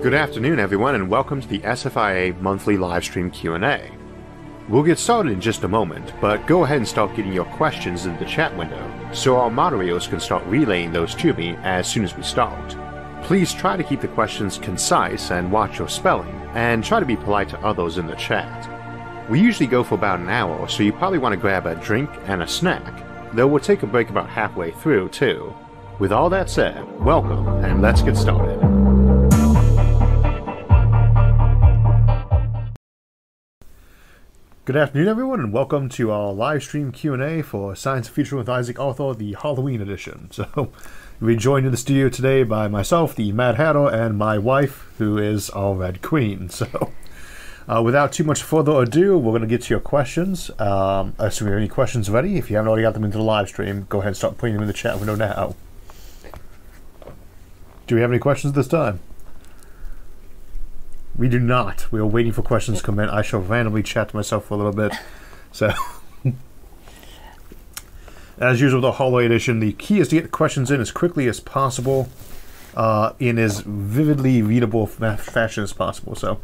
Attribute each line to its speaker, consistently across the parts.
Speaker 1: Good afternoon, everyone, and welcome to the SFIA monthly livestream Q&A. We'll get started in just a moment, but go ahead and start getting your questions in the chat window, so our moderators can start relaying those to me as soon as we start. Please try to keep the questions concise and watch your spelling, and try to be polite to others in the chat. We usually go for about an hour, so you probably want to grab a drink and a snack, though we'll take a break about halfway through, too. With all that said, welcome, and let's get started. Good afternoon, everyone, and welcome to our live stream Q&A for Science Feature with Isaac Arthur, the Halloween edition. So, we're joined in the studio today by myself, the Mad Hatter, and my wife, who is our Red Queen. So, without too much further ado, we're going to get to your questions. Assuming you have any questions ready, if you haven't already got them into the live stream, go ahead and start putting them in the chat window now. Do we have any questions this time? We do not. We are waiting for questions to come in. I shall randomly chat to myself for a little bit. So, as usual, the hallway edition, the key is to get questions in as quickly as possible, in as vividly readable fashion as possible. So,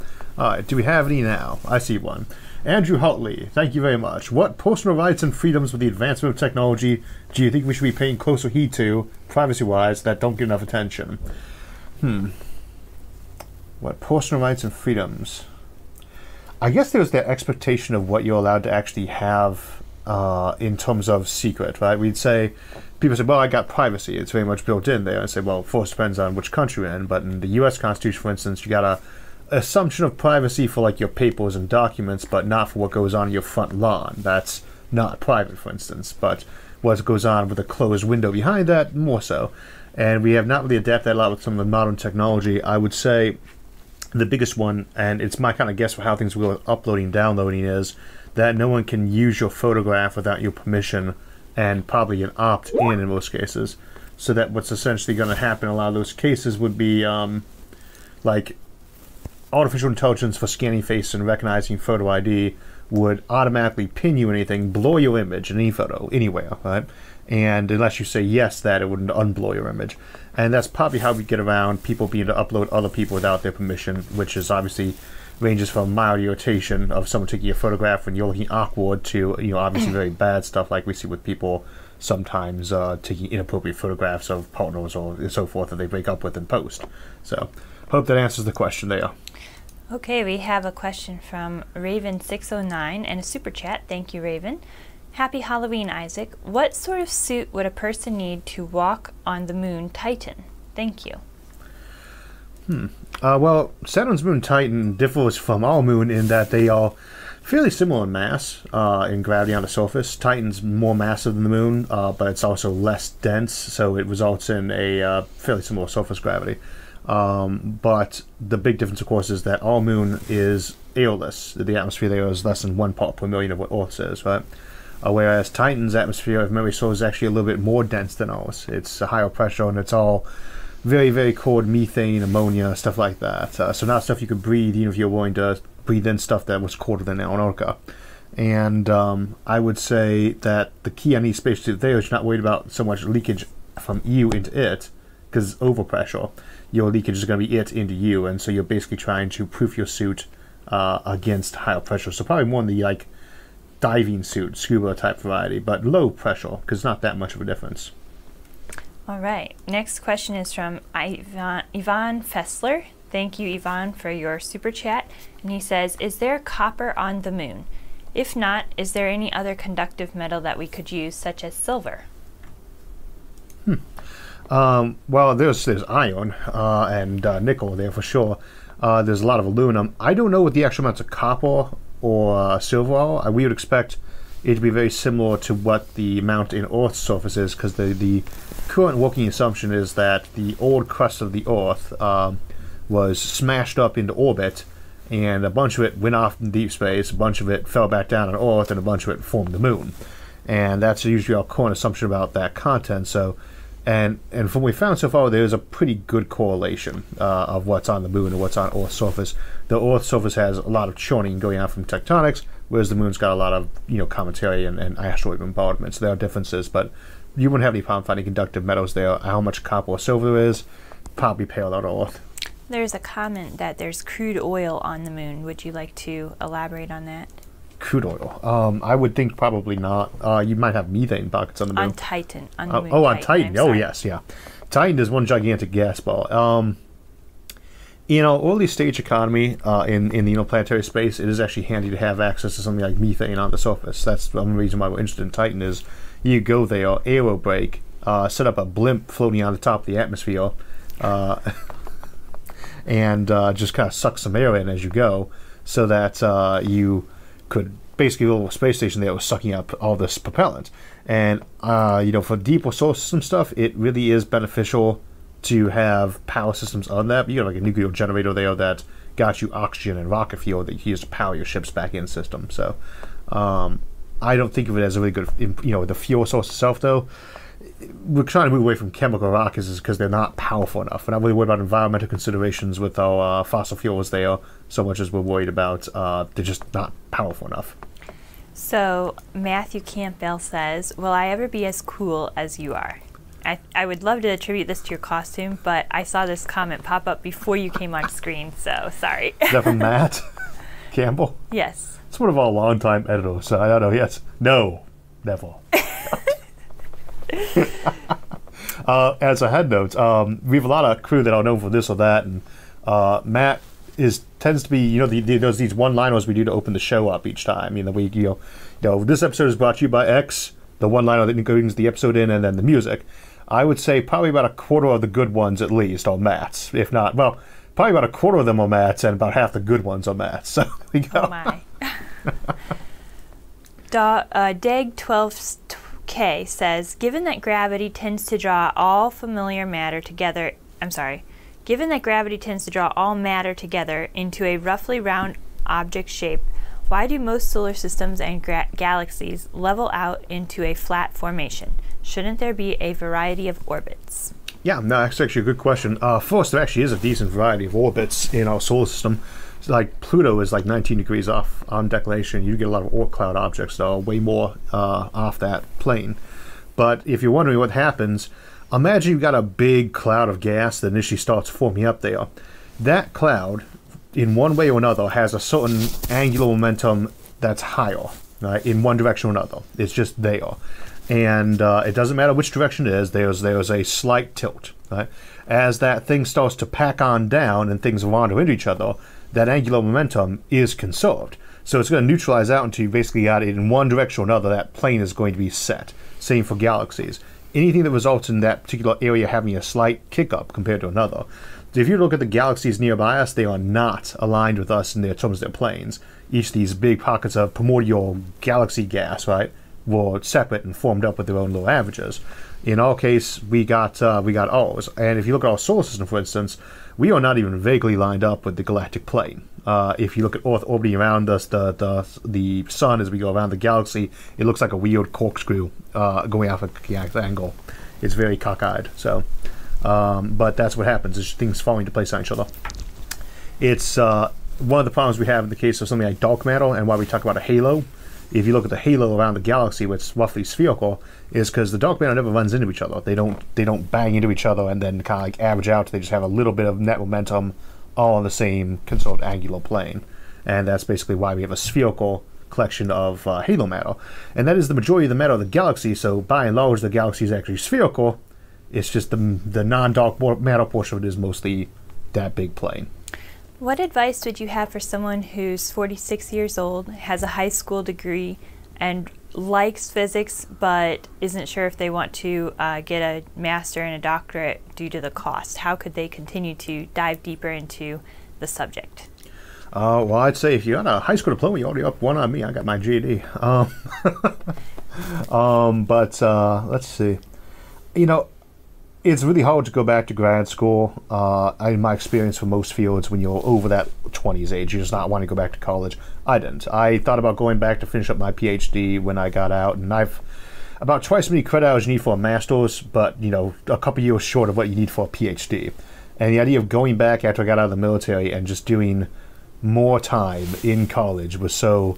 Speaker 1: do we have any now? I see one. Andrew Hutley, thank you very much. What personal rights and freedoms with the advancement of technology do you think we should be paying closer heed to, privacy-wise, that don't get enough attention? What personal rights and freedoms? I guess there's that expectation of what you're allowed to actually have in terms of secret, right? We'd say, people say, well, I got privacy. It's very much built in there. I say, well, of course, it depends on which country you're in. But in the U.S. Constitution, for instance, you got a assumption of privacy for like your papers and documents, but not for what goes on in your front lawn. That's not private, for instance. But what goes on with a closed window behind that, more so. And we have not really adapted that a lot with some of the modern technology. I would say the biggest one, and it's my kind of guess for how things will uploading, downloading, is that no one can use your photograph without your permission, and probably an opt-in in most cases. So that what's essentially going to happen in a lot of those cases would be like artificial intelligence for scanning face and recognizing photo ID would automatically pin you anything, blur your image in any photo, anywhere, right? And unless you say yes, that it wouldn't unblur your image. And that's probably how we get around people being able to upload other people without their permission, which is obviously ranges from mild irritation of someone taking a photograph when you're looking awkward to, you know, obviously very bad stuff like we see with people sometimes taking inappropriate photographs of partners or so forth that they break up with in post. So, hope that answers the question there.
Speaker 2: Okay, we have a question from Raven609 and a super chat. Thank you, Raven. Happy Halloween, Isaac. What sort of suit would a person need to walk on the moon Titan? Thank you.
Speaker 1: Well, Saturn's moon Titan differs from our moon in that they are fairly similar in mass, in gravity on the surface. Titan's more massive than the moon, but it's also less dense, so it results in a fairly similar surface gravity. But the big difference, of course, is that our moon is airless. The atmosphere there is less than 1 part per million of what Earth's is, right? Whereas Titan's atmosphere, if memory serves, is actually a little bit more dense than ours. It's a higher pressure, and it's all very, very cold methane, ammonia, stuff like that. So not stuff you could breathe, even if you're willing to breathe in stuff that was colder than Antarctica. And I would say that the key on each spacesuit there is you're not worried about so much leakage from you into it, because it's overpressure. Your leakage is going to be it into you, and so you're basically trying to proof your suit against higher pressure. So probably more in the like diving suit, scuba type variety, but low pressure, because not that much of a difference.
Speaker 2: All right, next question is from Ivan Fessler. Thank you, Ivan, for your super chat. And he says, is there copper on the moon? If not, is there any other conductive metal that we could use, such as silver?
Speaker 1: Well, there's iron and nickel there for sure. There's a lot of aluminum. I don't know what the actual amounts of copper or silver are. We would expect it to be very similar to what the amount in Earth's surface is, because the current working assumption is that the old crust of the Earth was smashed up into orbit, and a bunch of it went off in deep space, a bunch of it fell back down on Earth, and a bunch of it formed the moon. And that's usually our current assumption about that content. So, and from what we found so far, there's a pretty good correlation of what's on the moon and what's on Earth's surface. The Earth's surface has a lot of churning going on from tectonics, whereas the moon's got a lot of, you know, commentary and asteroid bombardment. So there are differences, but you wouldn't have any problem finding conductive metals there. How much copper or silver there is, probably parallel to Earth.
Speaker 2: There's a comment that there's crude oil on the moon. Would you like to elaborate on that?
Speaker 1: Crude oil. I would think probably not. You might have methane pockets on the moon.
Speaker 2: On Titan. On the moon
Speaker 1: on Titan.
Speaker 2: I'm
Speaker 1: Oh,
Speaker 2: sorry.
Speaker 1: yes, yeah. Titan is one gigantic gas ball. Early stage economy in the planetary space, it is actually handy to have access to something like methane on the surface. That's the only reason why we're interested in Titan is you go there, aerobrake, set up a blimp floating on the top of the atmosphere, and just kind of suck some air in as you go, so that you could basically a little space station there was sucking up all this propellant. And for deeper solar system stuff, it really is beneficial to have power systems on that. You got like a nuclear generator there that got you oxygen and rocket fuel that you use to power your ship's back-end system. So I don't think of it as a really good, the fuel source itself, though. We're trying to move away from chemical rockets because they're not powerful enough. We're not really worried about environmental considerations with our fossil fuels there so much as we're worried about they're just not powerful enough.
Speaker 2: So Matthew Campbell says, will I ever be as cool as you are? I would love to attribute this to your costume, but I saw this comment pop up before you came on screen, so sorry.
Speaker 1: Is that from Matt Campbell?
Speaker 2: Yes.
Speaker 1: It's one of our longtime editors, so I don't know. Yes. No. Never. As a head note, we have a lot of crew that are known for this or that, and Matt tends to be, there's these one-liners we do to open the show up each time. This episode is brought to you by X, the one-liner that brings the episode in, and then the music. I would say probably about a quarter of the good ones at least are Matt's, if not, well, probably about a quarter of them are Matt's, and about half the good ones are Matt's. So we go.
Speaker 2: Oh my. Dag12K says, given that gravity tends to draw all matter together into a roughly round object shape, why do most solar systems and galaxies level out into a flat formation? Shouldn't there be a variety of orbits?
Speaker 1: Yeah, no, that's actually a good question. First, there actually is a decent variety of orbits in our solar system. So, like Pluto is like 19 degrees off on declination. You get a lot of Oort cloud objects that are way more off that plane. But if you're wondering what happens, imagine you've got a big cloud of gas that initially starts forming up there. That cloud, in one way or another, has a certain angular momentum that's higher, right, in one direction or another. It's just there. And it doesn't matter which direction it is, there's a slight tilt. Right? As that thing starts to pack on down and things wander into each other, that angular momentum is conserved. So it's going to neutralize out until you basically got it in one direction or another, that plane is going to be set. Same for galaxies. Anything that results in that particular area having a slight kick up compared to another. If you look at the galaxies nearby us, they are not aligned with us in terms of their planes. Each of these big pockets of primordial galaxy gas, right, were separate and formed up with their own little averages. In our case, we got ours. And if you look at our solar system, for instance, we are not even vaguely lined up with the galactic plane. If you look at Earth orbiting around us, the sun as we go around the galaxy, it looks like a weird corkscrew going off a angle. It's very cockeyed. So, but that's what happens, is things falling into place on each other. It's one of the problems we have in the case of something like dark matter, and why we talk about a halo. If you look at the halo around the galaxy, which is roughly spherical, is because the dark matter never runs into each other. They don't bang into each other and then kind of like average out. They just have a little bit of net momentum all on the same controlled angular plane. And that's basically why we have a spherical collection of halo matter. And that is the majority of the matter of the galaxy, so by and large the galaxy is actually spherical. It's just the non-dark matter portion of it is mostly that big plane.
Speaker 2: What advice would you have for someone who's 46 years old, has a high school degree, and likes physics but isn't sure if they want to get a master and a doctorate due to the cost? How could they continue to dive deeper into the subject?
Speaker 1: Well, I'd say if you got a high school diploma, you're already up one on me. I got my GED. But let's see. It's really hard to go back to grad school. In my experience for most fields, when you're over that 20s age, you're just not wanting to go back to college. I didn't. I thought about going back to finish up my PhD when I got out, and I've about twice as many credit hours you need for a master's, but a couple years short of what you need for a PhD. And the idea of going back after I got out of the military and just doing more time in college was so...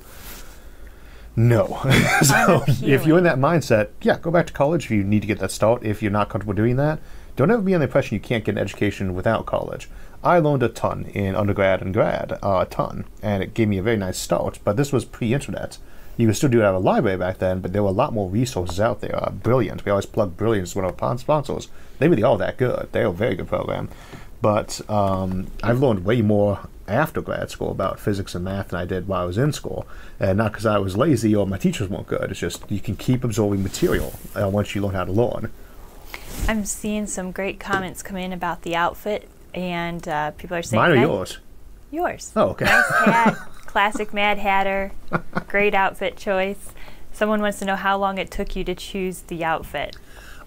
Speaker 1: No. So if you're in that mindset, yeah, go back to college if you need to get that start. If you're not comfortable doing that, don't ever be under the impression you can't get an education without college. I learned a ton in undergrad and grad, a ton, and it gave me a very nice start, but this was pre-internet. You could still do it out of a library back then, but there were a lot more resources out there. Brilliant. We always plug Brilliant as one of our sponsors. They really are that good. They're a very good program. But I've learned way more after grad school about physics and math than I did while I was in school. And not because I was lazy or my teachers weren't good. It's just you can keep absorbing material once you learn how to learn.
Speaker 2: I'm seeing some great comments come in about the outfit, and people are saying...
Speaker 1: Mine or yours?
Speaker 2: Yours.
Speaker 1: Oh, okay.
Speaker 2: Nice hat, classic Mad Hatter, great outfit choice. Someone wants to know how long it took you to choose the outfit.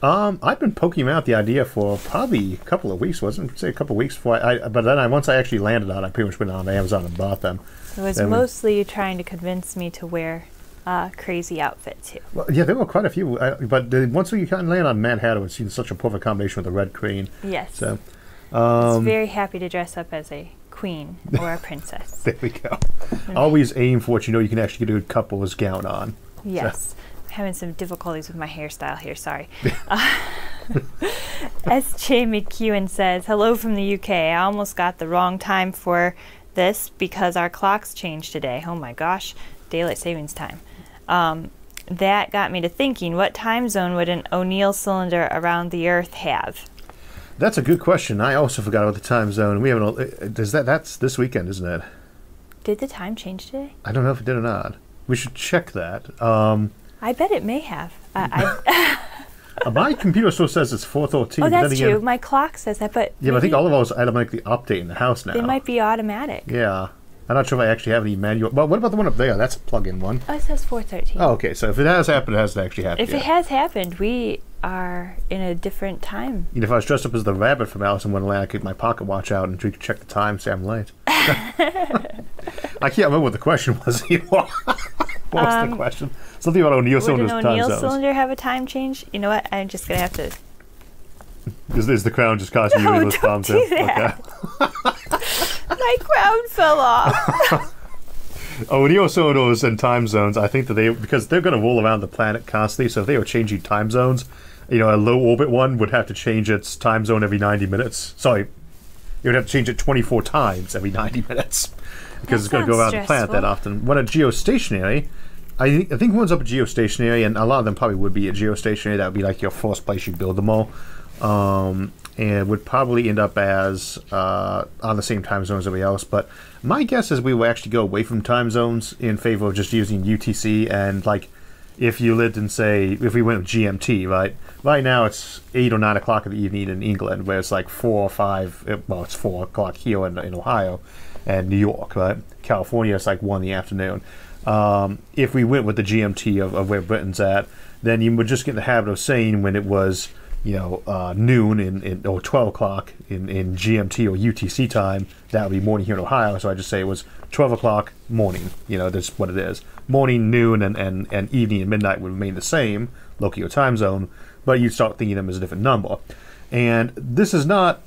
Speaker 1: I've been poking out the idea for probably a couple of weeks, wasn't it? Say a couple of weeks before but then once I actually landed on it, I pretty much went on Amazon and bought them.
Speaker 2: It was mostly you trying to convince me to wear a crazy outfit too.
Speaker 1: Well, yeah, there were quite a few, but once we kind of landed on Mad Hatter, it seemed such a perfect combination with the red queen.
Speaker 2: Yes.
Speaker 1: So,
Speaker 2: I was very happy to dress up as a queen or a princess.
Speaker 1: There we go. Always aim for what you know you can actually get a couple's gown on.
Speaker 2: Yes.
Speaker 1: So.
Speaker 2: Having some difficulties with my hairstyle here, sorry. S.J. McEwen says, hello from the UK. I almost got the wrong time for this because our clocks changed today. Oh my gosh, daylight savings time. That got me to thinking, what time zone would an O'Neill cylinder around the Earth have?
Speaker 1: That's a good question. I also forgot about the time zone. We haven't. That's this weekend, isn't it?
Speaker 2: Did the time change today?
Speaker 1: I don't know if it did or not. We should check that.
Speaker 2: I bet it may have.
Speaker 1: My computer still says it's 4:13.
Speaker 2: Oh, that's true. My clock says that, but
Speaker 1: yeah, but I think all of those automatically update in the house now.
Speaker 2: They might be automatic.
Speaker 1: Yeah, I'm not sure if I actually have any manual. Well, what about the one up there? That's a plug-in one.
Speaker 2: Oh, it says 4:13.
Speaker 1: Oh, okay. So if it has happened, it has actually happened.
Speaker 2: If it has happened, we are in a different time.
Speaker 1: You know, if I was dressed up as the rabbit from Alice in Wonderland, I could get my pocket watch out and check the time, say I'm late. I can't remember what the question was anymore. What was the question? Something about O'Neill cylinders' time zones.
Speaker 2: Would an O'Neill cylinder have a time change? You know what? I'm just going to have to...
Speaker 1: Is the crown just causing you to lose palm too?
Speaker 2: That. Okay. My crown fell off.
Speaker 1: O'Neill cylinders and time zones, I think that because they're going to roll around the planet constantly, so if they were changing time zones, you know, a low orbit one would have to change its time zone every 90 minutes. Sorry, you would have to change it 24 times every 90 minutes. Because it's going to go around the planet that often. When a geostationary, I think one's up a geostationary, and a lot of them probably would be a geostationary. That would be like your first place you build them all. And would probably end up as on the same time zone as everybody else. But my guess is we will actually go away from time zones in favor of just using UTC. And like, if you lived in, say, if we went with GMT, right? Right now it's 8 or 9 o'clock in the evening in England, where it's like 4 or 5. Well, it's 4 o'clock here in Ohio and New York, right? California, it's like 1 in the afternoon. If we went with the GMT of where Britain's at, then you would just get in the habit of saying when it was, you know, noon or 12 o'clock in GMT or UTC time, that would be morning here in Ohio. So I just say it was 12 o'clock morning. You know, that's what it is. Morning, noon, and evening and midnight would remain the same, local time zone, but you start thinking of them as a different number. And this is not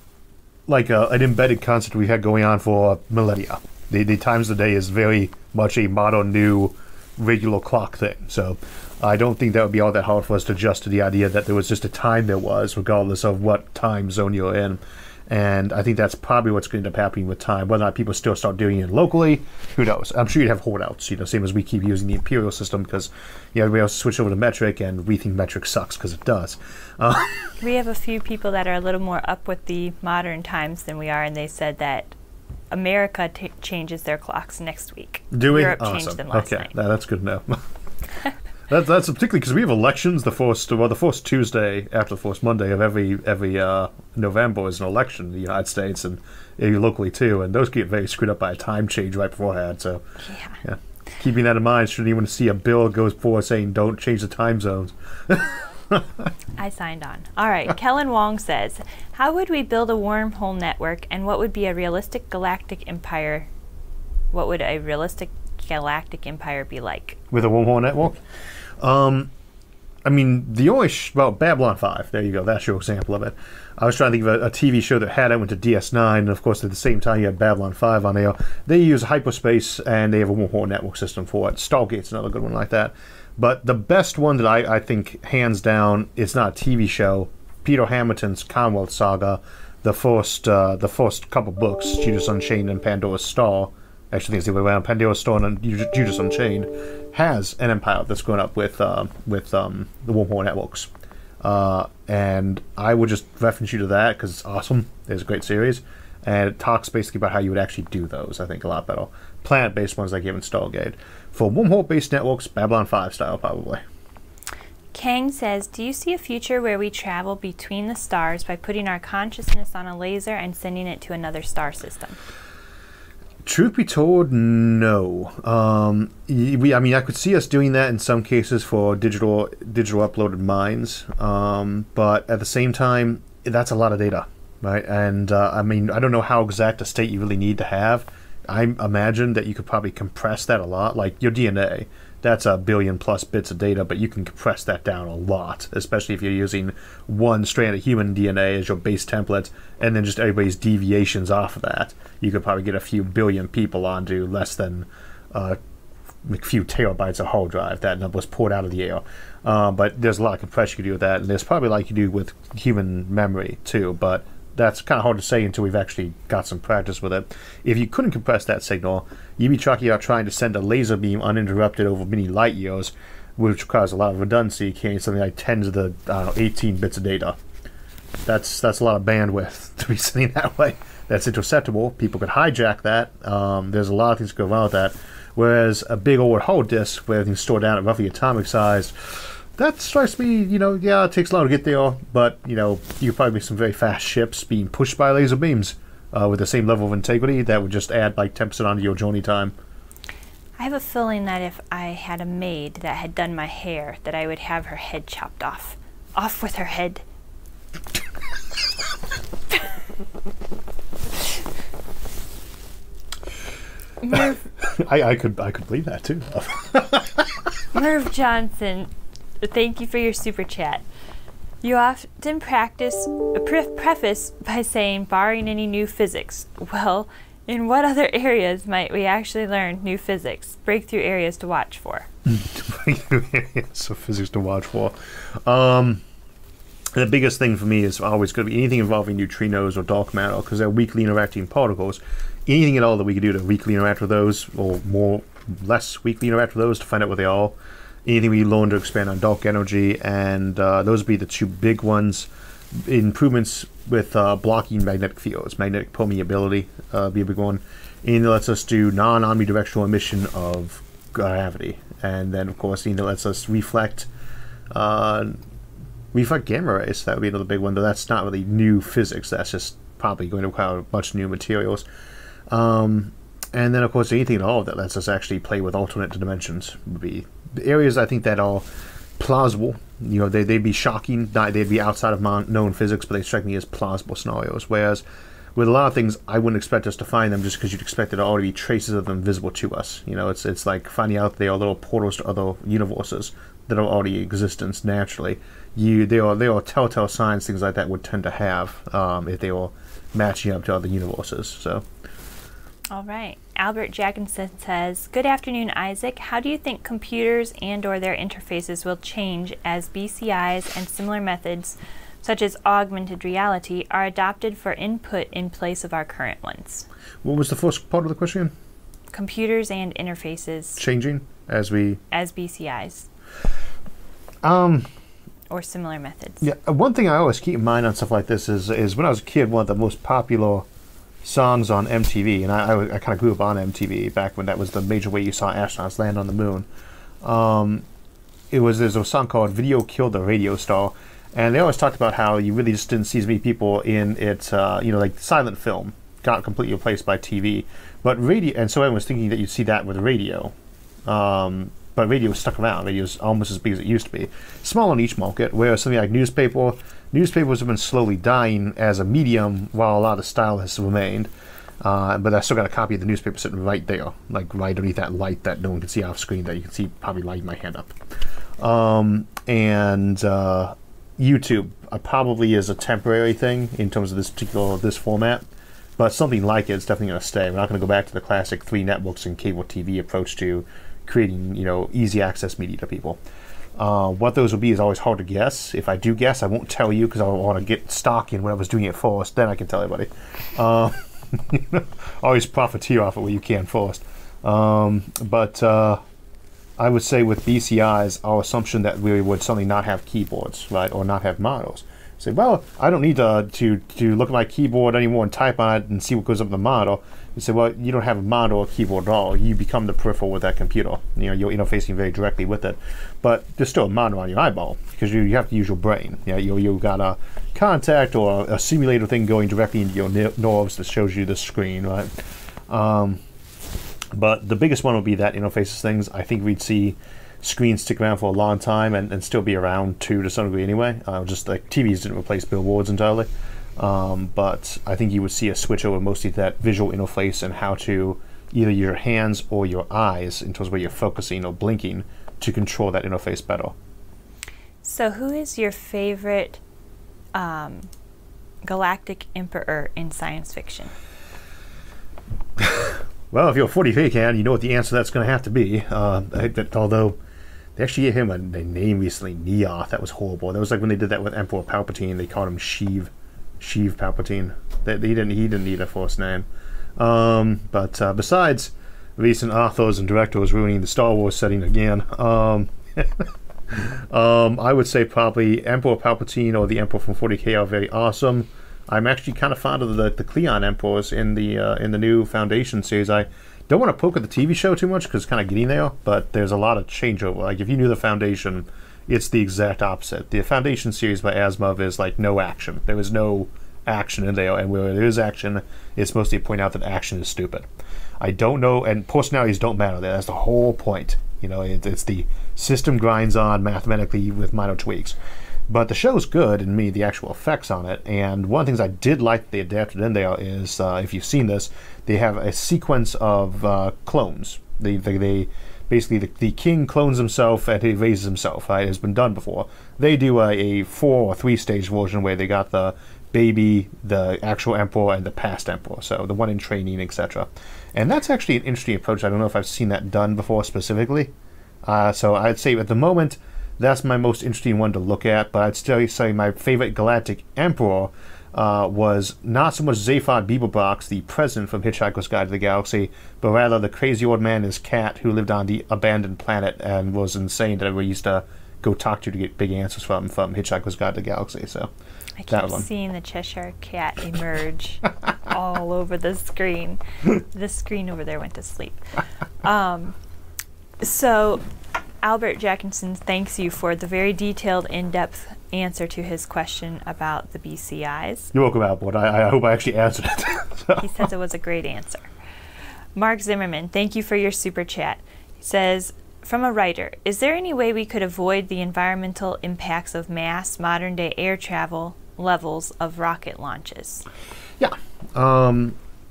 Speaker 1: like an embedded concept we had going on for millennia. The times of the day is very much a modern, new, regular clock thing. So I don't think that would be all that hard for us to adjust to the idea that there was just a time there was, regardless of what time zone you're in. And I think that's probably what's going to end up happening with time. Whether or not people still start doing it locally, who knows? I'm sure you'd have holdouts, you know, same as we keep using the imperial system because, you know, everybody else switch over to metric, and we think metric sucks because it does.
Speaker 2: We have a few people that are a little more up with the modern times than we are, and they said that America changes their clocks next week.
Speaker 1: Do we?
Speaker 2: Europe changed them last night.
Speaker 1: That's good to know. That's particularly because we have elections. The first Tuesday after the first Monday of every November is an election in the United States and locally too, and those get very screwed up by a time change right beforehand. So, yeah. Keeping that in mind, shouldn't even see a bill goes forward saying don't change the time zones.
Speaker 2: I signed on. All right. Kellen Wong says, how would we build a wormhole network, and what would be a realistic galactic empire? What would a realistic galactic empire be like?
Speaker 1: With a wormhole network? I mean, the only Babylon 5. There you go. That's your example of it. I was trying to think of a TV show that had it went to DS9, and of course at the same time you had Babylon 5 on there. They use hyperspace, and they have a wormhole network system for it. Stargate's another good one like that. But the best one that I think, hands down, it's not a TV show, Peter Hamilton's Commonwealth Saga, the first couple books, Judas Unchained and Pandora's Star, actually I think it's the other way around, Pandora's Star and Judas Unchained, has an empire that's grown up with the wormhole networks. And I would just reference you to that because it's awesome. It's a great series. And it talks basically about how you would actually do those, I think, a lot better. Planet-based ones like even Stargate. For wormhole-based networks, Babylon 5 style, probably.
Speaker 2: Kang says, do you see a future where we travel between the stars by putting our consciousness on a laser and sending it to another star system?
Speaker 1: Truth be told, no. I mean, I could see us doing that in some cases for digital uploaded minds, but at the same time, that's a lot of data, right? And I mean, I don't know how exact a state you really need to have. I imagine that you could probably compress that a lot, like your DNA. That's 1 billion plus bits of data, but you can compress that down a lot, especially if you're using one strand of human DNA as your base template, and then just everybody's deviations off of that. You could probably get a few billion people onto less than a few terabytes of hard drive. That number was poured out of the air. But there's a lot of compression you can do with that, and there's probably like you do with human memory too, but that's kind of hard to say until we've actually got some practice with it. If you couldn't compress that signal, you'd be talking about trying to send a laser beam uninterrupted over many light years, which requires a lot of redundancy, carrying something like 10 to the 18 bits of data. That's a lot of bandwidth to be sending that way. That's interceptable. People could hijack that. There's a lot of things that go wrong with that. Whereas a big old hard disk where everything's stored down at roughly atomic size, that strikes me, yeah, it takes long to get there, but, you could probably make some very fast ships being pushed by laser beams with the same level of integrity that would just add like 10% onto your journey time.
Speaker 2: I have a feeling that if I had a maid that had done my hair, that I would have her head chopped off. Off with her head. Merv,
Speaker 1: I could believe that too.
Speaker 2: Merv Johnson, thank you for your super chat. You often preface by saying, barring any new physics. Well, in what other areas might we actually learn new physics? Breakthrough areas to watch for.
Speaker 1: Breakthrough areas of physics to watch for. The biggest thing for me is always going to be anything involving neutrinos or dark matter, because they're weakly interacting particles. Anything at all that we can do to weakly interact with those, or less weakly interact with those to find out what they are. Anything we learn to expand on dark energy, and those would be the two big ones. Improvements with blocking magnetic fields, magnetic permeability be a big one. Anything that lets us do non-omnidirectional emission of gravity, and then of course anything that lets us reflect gamma rays. That would be another big one, though that's not really new physics. That's just probably going to require a bunch of new materials. And then of course anything at all that lets us actually play with alternate dimensions would be the areas I think that are plausible. They'd be shocking. They'd be outside of known physics, but they strike me as plausible scenarios. Whereas with a lot of things, I wouldn't expect us to find them just because you'd expect there to already be traces of them visible to us. It's like finding out they are little portals to other universes that are already in existence naturally. There are telltale signs things like that would tend to have if they were matching up to other universes. So.
Speaker 2: All right. Albert Jackinson says, good afternoon, Isaac. How do you think computers and/or their interfaces will change as BCIs and similar methods, such as augmented reality, are adopted for input in place of our current ones?
Speaker 1: What was the first part of the question?
Speaker 2: Computers and interfaces.
Speaker 1: Changing as
Speaker 2: BCIs. Or similar methods.
Speaker 1: Yeah. One thing I always keep in mind on stuff like this is when I was a kid, one of the most popular songs on MTV, and I kind of grew up on MTV back when that was the major way you saw astronauts land on the moon. There's a song called "Video Killed the Radio Star," and they always talked about how you really just didn't see as many people in it. Like silent film got completely replaced by TV, but radio, and so everyone was thinking that you'd see that with radio. But radio stuck around. Radio is almost as big as it used to be. Small in each market, whereas something like newspapers have been slowly dying as a medium while a lot of the style has remained. But I still got a copy of the newspaper sitting right there, like right underneath that light that no one can see off screen that you can see probably lighting my hand up. YouTube probably is a temporary thing in terms of this format, but something like it's definitely going to stay. We're not going to go back to the classic 3 networks and cable TV approach to creating easy access media to people. What those will be is always hard to guess. If I do guess, I won't tell you because I want to get stock in whatever's doing it first. Then I can tell everybody. Always profiteer off it where you can first. But I would say with BCIs, our assumption that we would suddenly not have keyboards, right, or not have models. Say, well, I don't need to look at my keyboard anymore and type on it and see what goes up in the model. You say, well, you don't have a model or keyboard at all. You become the peripheral with that computer. You know, you're interfacing very directly with it. But there's still a model on your eyeball because you have to use your brain. You know, you've got a contact or a simulator thing going directly into your nerves that shows you the screen, right? But the biggest one would be that interfaces things. I think we'd see screens stick around for a long time and still be around to some degree anyway. Just like TVs didn't replace billboards entirely. But I think you would see a switch over mostly to that visual interface and how to either your hands or your eyes in terms of where you're focusing or blinking to control that interface better. So
Speaker 2: who is your favorite galactic emperor in science fiction?
Speaker 1: Well, if you're a 40K fan, you know what the answer that's going to have to be. Although they actually gave him a name recently, Neoth. That was horrible. That was like when they did that with Emperor Palpatine. They called him Sheev Palpatine. He didn't need a first name. But besides recent authors and directors ruining the Star Wars setting again, I would say probably Emperor Palpatine or the Emperor from 40K are very awesome. I'm actually kind of fond of the Cleon Emperors in the new Foundation series. I don't want to poke at the TV show too much because it's kind of getting there, but there's a lot of changeover. Like if you knew the Foundation, it's the exact opposite. The Foundation series by Asimov is like no action. There is no action in there, and where there is action, it's mostly to point out that action is stupid. I don't know, and personalities don't matter there. That's the whole point. You know, it's the system grinds on mathematically with minor tweaks. But the show's good, and the actual effects on it. And one of the things I did like they adapted in there is, if you've seen this, they have a sequence of clones. They basically the king clones himself and he raises himself. Right? It has been done before. They do a 4 or 3 stage version where they got the baby, the actual emperor, and the past emperor. So the one in training, etc. And that's actually an interesting approach. I don't know if I've seen that done before specifically. So I'd say at the moment, that's my most interesting one to look at, but I'd still say my favorite galactic emperor was not so much Zaphod Beeblebrox, the president from Hitchhiker's Guide to the Galaxy, but rather the crazy old man and his cat who lived on the abandoned planet and was insane that we used to go talk to get big answers from Hitchhiker's Guide to the Galaxy. So
Speaker 2: I keep seeing the Cheshire Cat emerge all over the screen. The screen over there went to sleep. So Albert Jackinson thanks you for the very detailed, in-depth answer to his question about the BCIs.
Speaker 1: You're welcome, Albert. I hope I actually answered it. So.
Speaker 2: He says it was a great answer. Mark Zimmerman, thank you for your super chat. He says, from a writer, is there any way we could avoid the environmental impacts of mass modern-day air travel levels of rocket launches?
Speaker 1: Yeah.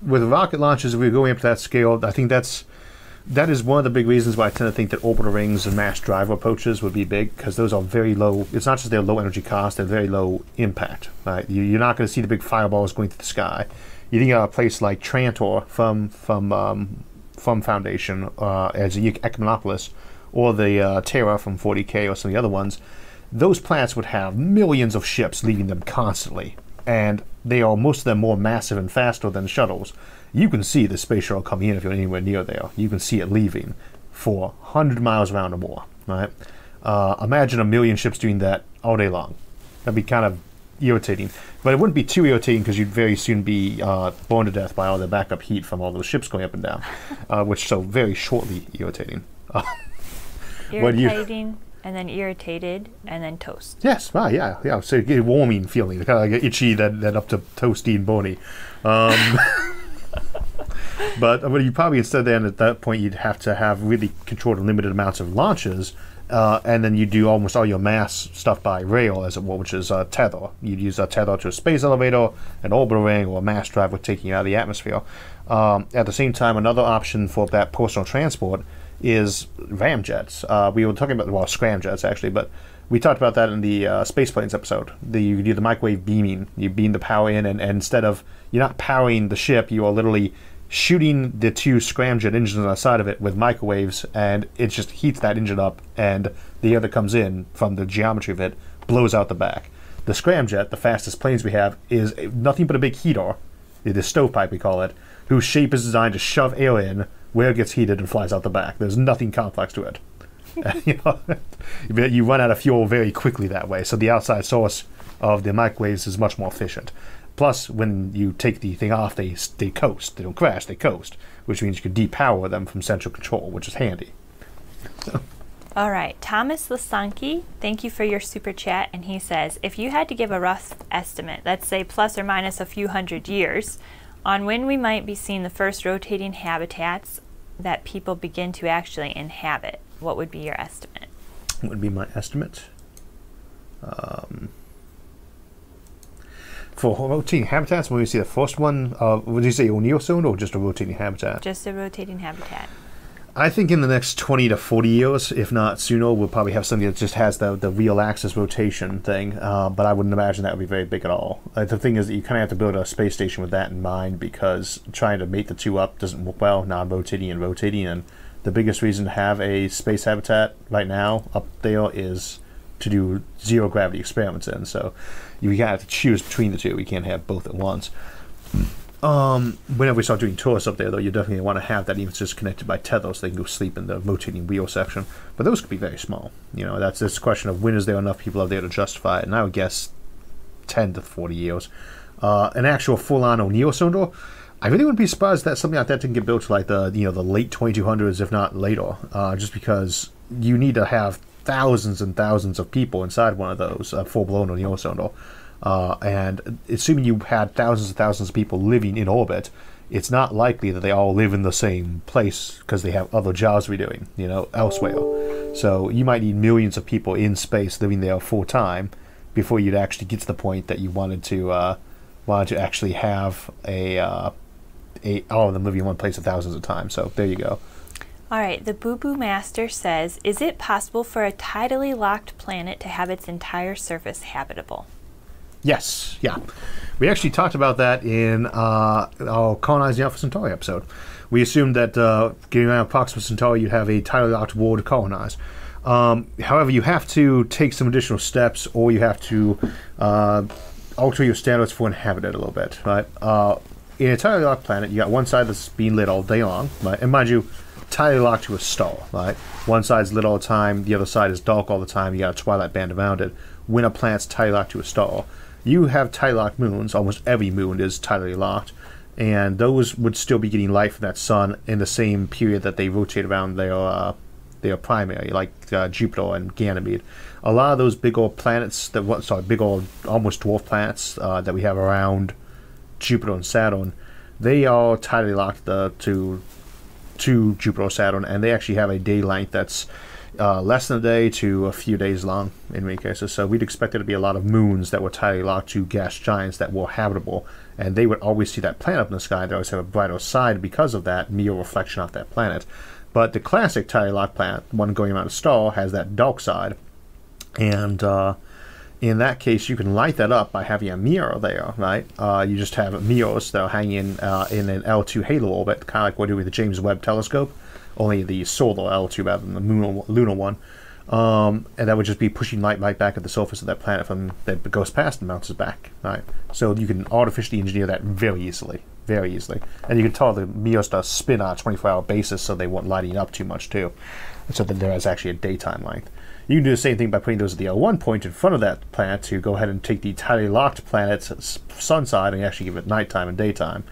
Speaker 1: With rocket launches, if we're going up to that scale, I think that is one of the big reasons why I tend to think that orbital rings and mass driver approaches would be big, because those are very low. It's not just their low energy cost; they're very low impact. Right? You're not going to see the big fireballs going through the sky. You think of a place like Trantor from Foundation as a Ecumenopolis, or the Terra from 40K, or some of the other ones. Those planets would have millions of ships leaving them constantly, and they are most of them more massive and faster than shuttles. You can see the space shuttle coming in if you're anywhere near there. You can see it leaving for 100 miles around or more. Right? Imagine a million ships doing that all day long. That'd be kind of irritating. But it wouldn't be too irritating because you'd very soon be burned to death by all the backup heat from all those ships going up and down, which so very shortly irritating.
Speaker 2: Irritating, and then irritated, and then toast.
Speaker 1: Yes, right, yeah. So you get a warming feeling, kind of like itchy, then up to toasty and bony. But you probably instead then at that point you'd have to have really controlled and limited amounts of launches, and then you do almost all your mass stuff by rail, as it were, which is tether. You'd use a tether to a space elevator, an orbital ring, or a mass driver taking you out of the atmosphere. At the same time, another option for that personal transport is ramjets. We were talking about, well, scramjets actually, but we talked about that in the space planes episode. You do the microwave beaming. You beam the power in, and instead of, you're not powering the ship, you are literally shooting the two scramjet engines on the side of it with microwaves, and it just heats that engine up, and the air that comes in from the geometry of it blows out the back. The scramjet, the fastest planes we have, is nothing but a big heater, the stovepipe we call it, whose shape is designed to shove air in where it gets heated and flies out the back. There's nothing complex to it. You run out of fuel very quickly that way, so the outside source of the microwaves is much more efficient. Plus, when you take the thing off, they coast. They don't crash, they coast, which means you can depower them from central control, which is handy.
Speaker 2: All right, Thomas Lasanki, thank you for your super chat, and he says, if you had to give a rough estimate, let's say plus or minus a few hundred years, on when we might be seeing the first rotating habitats that people begin to actually inhabit, what would be your estimate?
Speaker 1: What would be my estimate? For rotating habitats, when we see the first one, would you say O'Neill zone or just a rotating habitat?
Speaker 2: Just a rotating habitat.
Speaker 1: I think in the next 20 to 40 years, if not sooner, we'll probably have something that just has the real axis rotation thing, but I wouldn't imagine that would be very big at all. The thing is that you kind of have to build a space station with that in mind, because trying to mate the two up doesn't work well, non-rotating and rotating, and the biggest reason to have a space habitat right now up there is to do zero gravity experiments in, so you have to choose between the two. You can't have both at once. Whenever we start doing tours up there, though, you definitely want to have that even just connected by tether, so they can go sleep in the rotating wheel section. But those could be very small. That's this question of when is there enough people out there to justify it, and I would guess 10 to 40 years. An actual full-on O'Neill cylinder, I really wouldn't be surprised that something like that didn't get built to like the late 2200s, if not later, just because you need to have thousands and thousands of people inside one of those, full-blown O'Neill cylinder. And assuming you had thousands and thousands of people living in orbit, it's not likely that they all live in the same place because they have other jobs to be doing, elsewhere. So you might need millions of people in space living there full time before you'd actually get to the point that you wanted to actually have all of them living in one place at thousands of times. So there you go.
Speaker 2: All right, the Boo Boo Master says, is it possible for a tidally locked planet to have its entire surface habitable?
Speaker 1: Yes, yeah. We actually talked about that in our Colonizing Alpha Centauri episode. We assumed that getting around Proxima Centauri, you'd have a tidally locked world to colonize. However, you have to take some additional steps, or you have to alter your standards for inhabited a little bit, right? In a tidally locked planet, you got one side that's being lit all day long, right? And mind you, tidally locked to a star, right? One side's lit all the time, the other side is dark all the time, you got a twilight band around it. When a planet's tidally locked to a star, you have tidally locked moons. Almost every moon is tidally locked, and those would still be getting light from that sun in the same period that they rotate around their primary, like Jupiter and Ganymede. A lot of those big old planets big old almost dwarf planets that we have around Jupiter and Saturn, they are tidally locked to Jupiter or Saturn, and they actually have a day length that's less than a day to a few days long in many cases. So we'd expect there to be a lot of moons that were tidally locked to gas giants that were habitable, and they would always see that planet up in the sky. They always have a brighter side because of that mirror reflection off that planet. But the classic tidally locked planet, one going around a star, has that dark side, and in that case you can light that up by having a mirror there, right? You just have mirrors that are hanging in an L2 halo orbit, kind of like what we do with the James Webb telescope, only the solar L2 rather than the lunar one. And that would just be pushing light right back at the surface of that planet that goes past and bounces back, right? So you can artificially engineer that very easily. And you can tell the mirrors to spin on a 24-hour basis so they weren't lighting up too much too, so that there is actually a daytime length. You can do the same thing by putting those at the L1 point in front of that planet to go ahead and take the tidally locked planet's sun side and actually give it nighttime and daytime.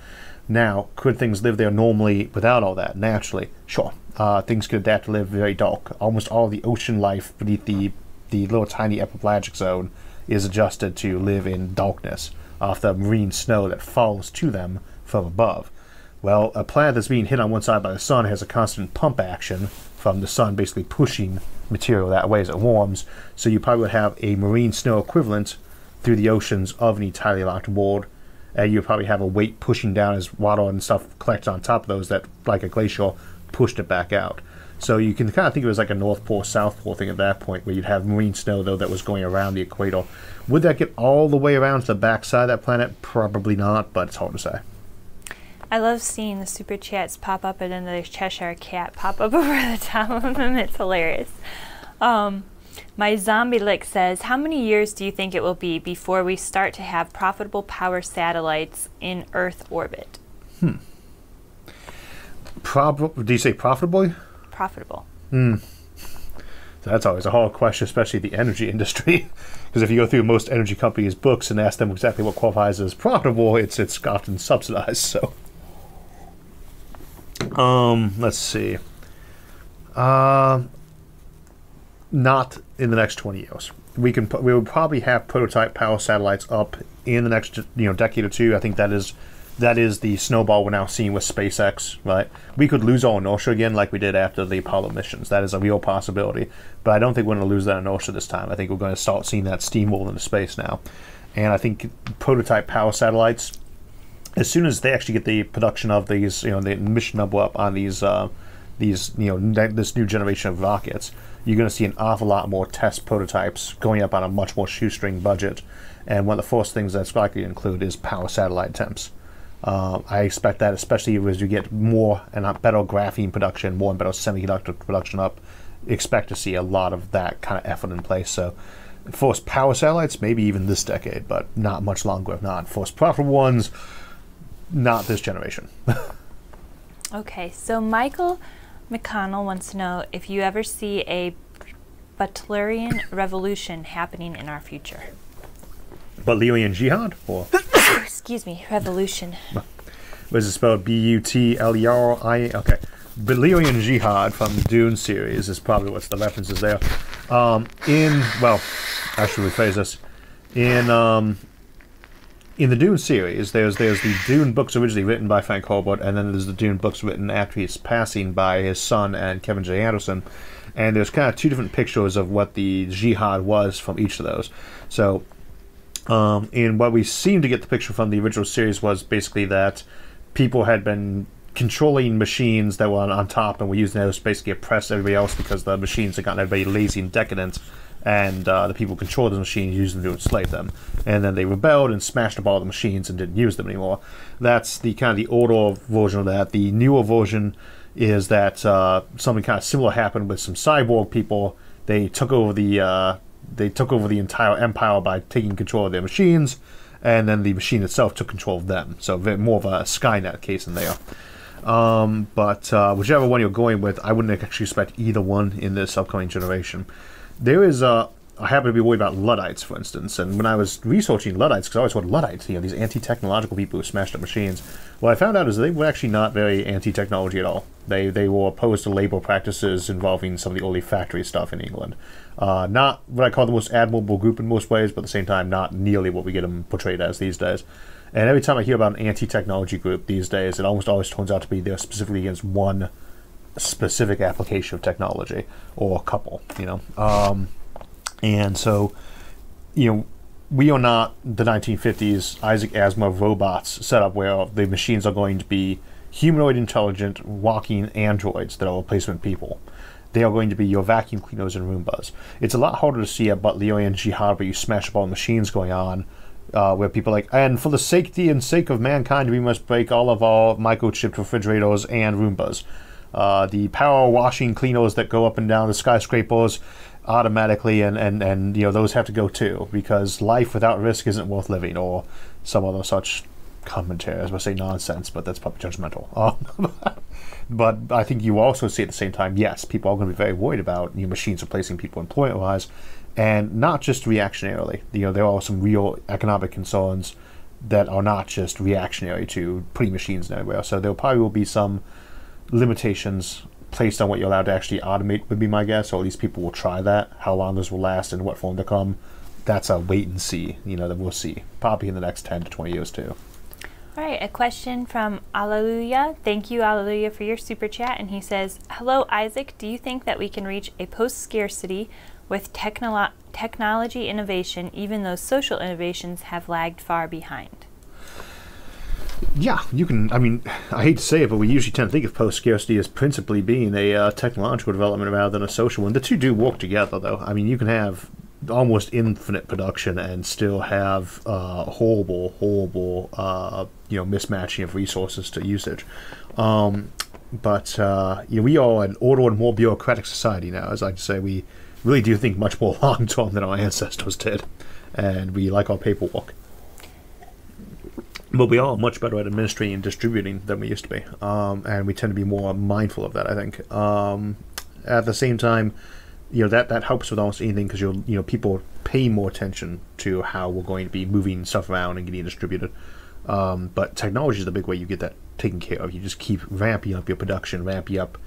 Speaker 1: Now, could things live there normally without all that? Naturally, sure. Things could adapt to live very dark. Almost all the ocean life beneath the little tiny epipelagic zone is adjusted to live in darkness off the marine snow that falls to them from above. Well, a planet that's being hit on one side by the sun has a constant pump action from the sun basically pushing material that way as it warms, so you probably would have a marine snow equivalent through the oceans of an tidally locked world, and you probably have a weight pushing down as water and stuff collects on top of those that, like a glacier, pushed it back out. So you can kind of think of it as like a North Pole, South Pole thing at that point, where you'd have marine snow, though, that was going around the equator. Would that get all the way around to the back side of that planet? Probably not, but it's hard to say.
Speaker 2: I love seeing the super chats pop up and then the Cheshire Cat pop up over the top of them. It's hilarious. My zombie lick says, how many years do you think it will be before we start to have profitable power satellites in Earth orbit?
Speaker 1: Do you say profitably?
Speaker 2: Profitable.
Speaker 1: So that's always a hard question, especially the energy industry. Because if you go through most energy companies' books and ask them exactly what qualifies as profitable, it's often subsidized. So, let's see. Not in the next 20 years. We will probably have prototype power satellites up in the next decade or two. I think that is the snowball we're now seeing with SpaceX. Right, we could lose our inertia again, like we did after the Apollo missions. That is a real possibility. But I don't think we're going to lose that inertia this time. I think we're going to start seeing that steamroll into space now. And I think prototype power satellites, as soon as they actually get the production of these, the mission number up on these this new generation of rockets, you're going to see an awful lot more test prototypes going up on a much more shoestring budget. And one of the first things that's likely to include is power satellite attempts. I expect that, especially as you get more and better graphene production, more and better semiconductor production up, expect to see a lot of that kind of effort in place. So, first power satellites, maybe even this decade, but not much longer if not. First profitable ones, not this generation.
Speaker 2: Okay, so Michael McConnell wants to know if you ever see a Butlerian revolution happening in our future.
Speaker 1: Butlerian jihad? Or
Speaker 2: excuse me, revolution.
Speaker 1: What is it spelled? B-U-T-L-E-R-I-A? Okay. Butlerian jihad from the Dune series is probably what's the references there. I should rephrase this. In the Dune series, there's the Dune books originally written by Frank Herbert, and then there's the Dune books written after his passing by his son and Kevin J. Anderson. And there's kind of two different pictures of what the jihad was from each of those. So, in what we seem to get the picture from the original series was basically that people had been controlling machines that were on top and were using those to basically oppress everybody else because the machines had gotten everybody lazy and decadent, and the people who controlled the machines used them to enslave them. And then they rebelled and smashed up all the machines and didn't use them anymore. That's the kind of the older version of that. The newer version is that something kind of similar happened with some cyborg people. They took over the entire empire by taking control of their machines, and then the machine itself took control of them. So more of a Skynet case in there. But whichever one you're going with, I wouldn't actually expect either one in this upcoming generation. There is I happen to be worried about Luddites, for instance, and when I was researching Luddites, because I always thought Luddites, these anti-technological people who smashed up machines, what I found out is they were actually not very anti-technology at all. They were opposed to labor practices involving some of the early factory stuff in England. Not what I call the most admirable group in most ways, but at the same time, not nearly what we get them portrayed as these days. And every time I hear about an anti-technology group these days, it almost always turns out to be they're specifically against one specific application of technology, or a couple, and so, we are not the 1950s Isaac Asimov robots set up where the machines are going to be humanoid intelligent walking androids that are replacement people. They are going to be your vacuum cleaners and Roombas. It's a lot harder to see a Butlerian jihad where you smash up all the machines going on, where people are like, and for the safety and sake of mankind, we must break all of our microchipped refrigerators and Roombas. The power washing cleaners that go up and down the skyscrapers automatically, and those have to go too, because life without risk isn't worth living, or some other such commentary. I was going to say nonsense, but that's probably judgmental. But I think you also see at the same time, yes, people are going to be very worried about machines replacing people employment-wise, and not just reactionarily. There are some real economic concerns that are not just reactionary to putting machines everywhere. So there probably will be some limitations placed on what you're allowed to actually automate, would be my guess, or at least people will try that. How long this will last and what form to come, that's a wait and see, that we'll see. Probably in the next 10 to 20 years too.
Speaker 2: All right, a question from Alleluia. Thank you, Alleluia, for your super chat. And he says, hello, Isaac. Do you think that we can reach a post-scarcity with technology innovation, even though social innovations have lagged far behind?
Speaker 1: Yeah, you can. I mean, I hate to say it, but we usually tend to think of post-scarcity as principally being a technological development rather than a social one. The two do work together, though. I mean, you can have almost infinite production and still have horrible mismatching of resources to usage. But we are an older and more bureaucratic society now. As I like to say, we really do think much more long term than our ancestors did, and we like our paperwork. But we are much better at administering and distributing than we used to be, and we tend to be more mindful of that, I think. At the same time, that helps with almost anything, because people pay more attention to how we're going to be moving stuff around and getting distributed. But technology is the big way you get that taken care of. You just keep ramping up your production, ramping up,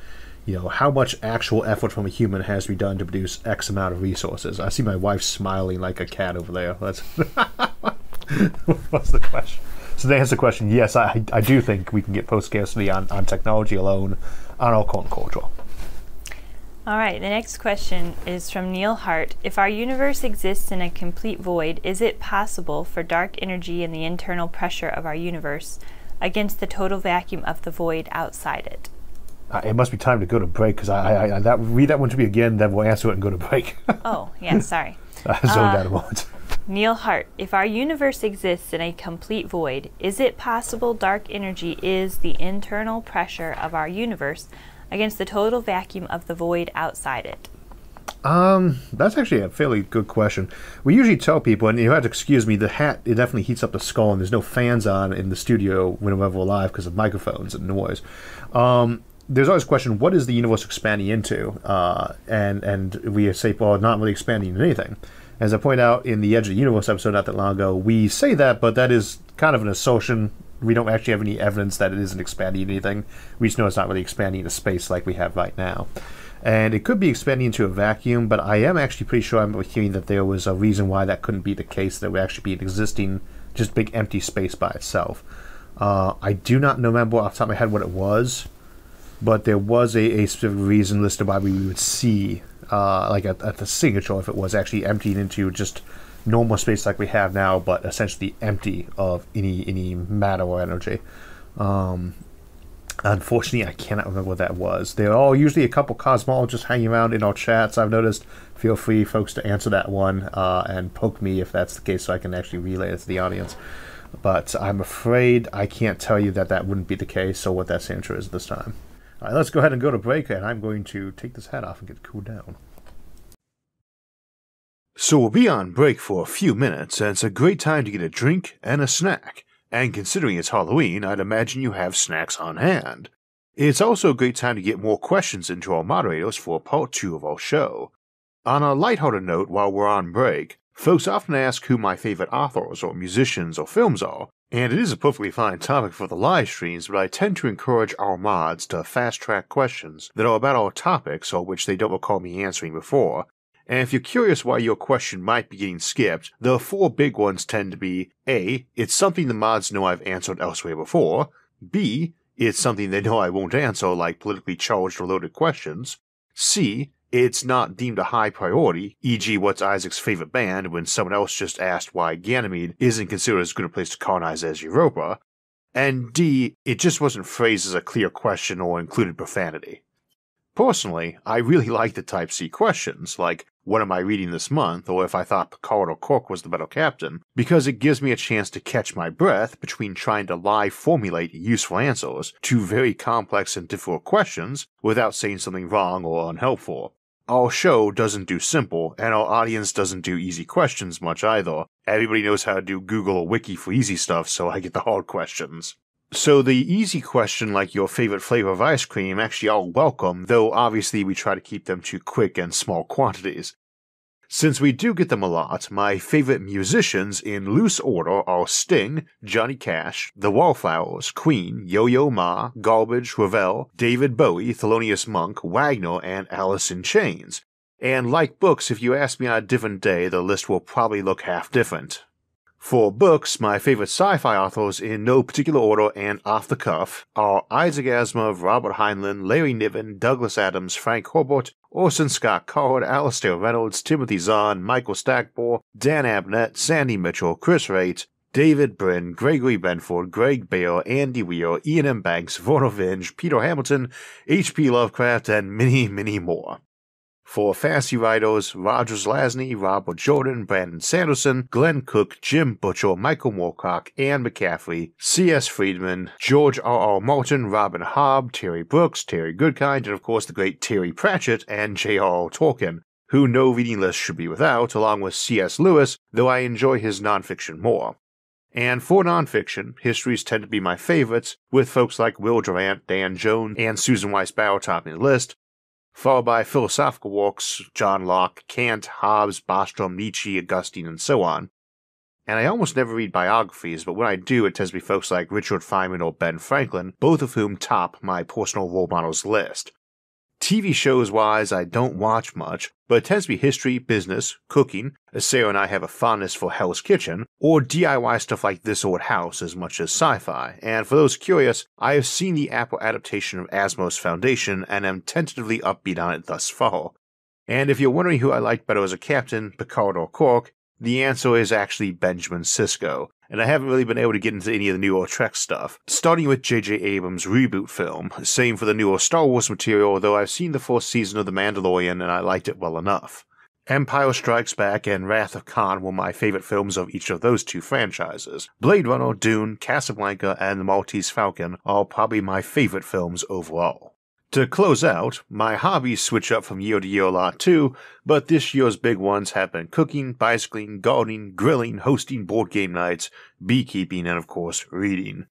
Speaker 1: how much actual effort from a human has to be done to produce X amount of resources. I see my wife smiling like a cat over there. That's what's the question? So to answer the question, yes, I do think we can get post-scarcity on technology alone on our current culture.
Speaker 2: All right, the next question is from Neil Hart. If our universe exists in a complete void, is it possible for dark energy and the internal pressure of our universe against the total vacuum of the void outside it?
Speaker 1: It must be time to go to break, because I read that one to me again, then we'll answer it and go to break.
Speaker 2: Oh, yeah, sorry.
Speaker 1: I zoned out a moment.
Speaker 2: Neil Hart, if our universe exists in a complete void, is it possible dark energy is the internal pressure of our universe against the total vacuum of the void outside it?
Speaker 1: That's actually a fairly good question. We usually tell people, and you have to excuse me, the hat, it definitely heats up the skull, and there's no fans on in the studio whenever we're live because of microphones and noise. There's always a question, what is the universe expanding into? And we say, well, not really expanding into anything. As I point out in the Edge of the Universe episode not that long ago, we say that, but that is kind of an assertion. We don't actually have any evidence that it isn't expanding into anything. We just know it's not really expanding into space like we have right now. And it could be expanding into a vacuum, but I am actually pretty sure I'm hearing that there was a reason why that couldn't be the case, that would actually be an existing, just big empty space by itself. I do not remember off the top of my head what it was, but there was a specific reason listed why we would see, at the signature, if it was actually emptying into just normal space like we have now, but essentially empty of any matter or energy. Unfortunately, I cannot remember what that was. There are usually a couple cosmologists hanging around in our chats, I've noticed. Feel free, folks, to answer that one and poke me if that's the case, so I can actually relay it to the audience. But I'm afraid I can't tell you that wouldn't be the case, or what that answer is this time. All right, let's go ahead and go to break, and I'm going to take this hat off and get cooled down. So we'll be on break for a few minutes, and it's a great time to get a drink and a snack. And considering it's Halloween, I'd imagine you have snacks on hand. It's also a great time to get more questions into our moderators for part 2 of our show. On a lighthearted note, while we're on break, folks often ask who my favorite authors or musicians or films are, and it is a perfectly fine topic for the live streams, but I tend to encourage our mods to fast-track questions that are about our topics or which they don't recall me answering before. And if you're curious why your question might be getting skipped, the 4 big ones tend to be: A, it's something the mods know I've answered elsewhere before; B, it's something they know I won't answer, like politically charged or loaded questions; C, it's not deemed a high priority, e.g. what's Isaac's favorite band, when someone else just asked why Ganymede isn't considered as good a place to colonize as Europa; and D, it just wasn't phrased as a clear question or included profanity. Personally, I really like the Type C questions, like, what am I reading this month, or if I thought Picard or Kirk was the better captain, because it gives me a chance to catch my breath between trying to live formulate useful answers to very complex and difficult questions without saying something wrong or unhelpful. Our show doesn't do simple, and our audience doesn't do easy questions much either. Everybody knows how to do Google or Wiki for easy stuff, so I get the hard questions. So the easy question, like your favorite flavor of ice cream, actually are welcome, though obviously we try to keep them to quick and small quantities. Since we do get them a lot, my favorite musicians in loose order are Sting, Johnny Cash, The Wallflowers, Queen, Yo-Yo Ma, Garbage, Ravel, David Bowie, Thelonious Monk, Wagner, and Alice in Chains. And like books, if you ask me on a different day, the list will probably look half different. For books, my favorite sci-fi authors in no particular order and off the cuff are Isaac Asimov, Robert Heinlein, Larry Niven, Douglas Adams, Frank Herbert, Orson Scott Card, Alastair Reynolds, Timothy Zahn, Michael Stackpore, Dan Abnett, Sandy Mitchell, Chris Wright, David Brin, Gregory Benford, Greg Bear, Andy Weir, Ian M. Banks, Werner Vinge, Peter Hamilton, H.P. Lovecraft, and many, many more. For fantasy writers, Rogers Lasney, Robert Jordan, Brandon Sanderson, Glenn Cook, Jim Butcher, Michael Moorcock, Anne McCaffrey, C.S. Friedman, George R.R. Martin, Robin Hobb, Terry Brooks, Terry Goodkind, and of course the great Terry Pratchett and J.R.R. Tolkien, who no reading list should be without, along with C.S. Lewis, though I enjoy his nonfiction more. And for nonfiction, histories tend to be my favorites, with folks like Will Durant, Dan Jones, and Susan Weiss Bauer topping the list, followed by philosophical works, John Locke, Kant, Hobbes, Bostrom, Nietzsche, Augustine, and so on. And I almost never read biographies, but when I do, it tends to be folks like Richard Feynman or Ben Franklin, both of whom top my personal role models list. TV shows-wise, I don't watch much, but it tends to be history, business, cooking, as Sarah and I have a fondness for Hell's Kitchen, or DIY stuff like This Old House as much as sci-fi. And for those curious, I have seen the Apple adaptation of Asimo's Foundation and am tentatively upbeat on it thus far. And if you're wondering who I liked better as a captain, Picard or Kirk, the answer is actually Benjamin Sisko, and I haven't really been able to get into any of the newer Trek stuff, starting with J.J. Abrams' reboot film, same for the newer Star Wars material, though I've seen the first season of The Mandalorian and I liked it well enough. Empire Strikes Back and Wrath of Khan were my favorite films of each of those two franchises. Blade Runner, Dune, Casablanca, and The Maltese Falcon are probably my favorite films overall. To close out, my hobbies switch up from year to year a lot too, but this year's big ones have been cooking, bicycling, gardening, grilling, hosting board game nights, beekeeping, and of course, reading.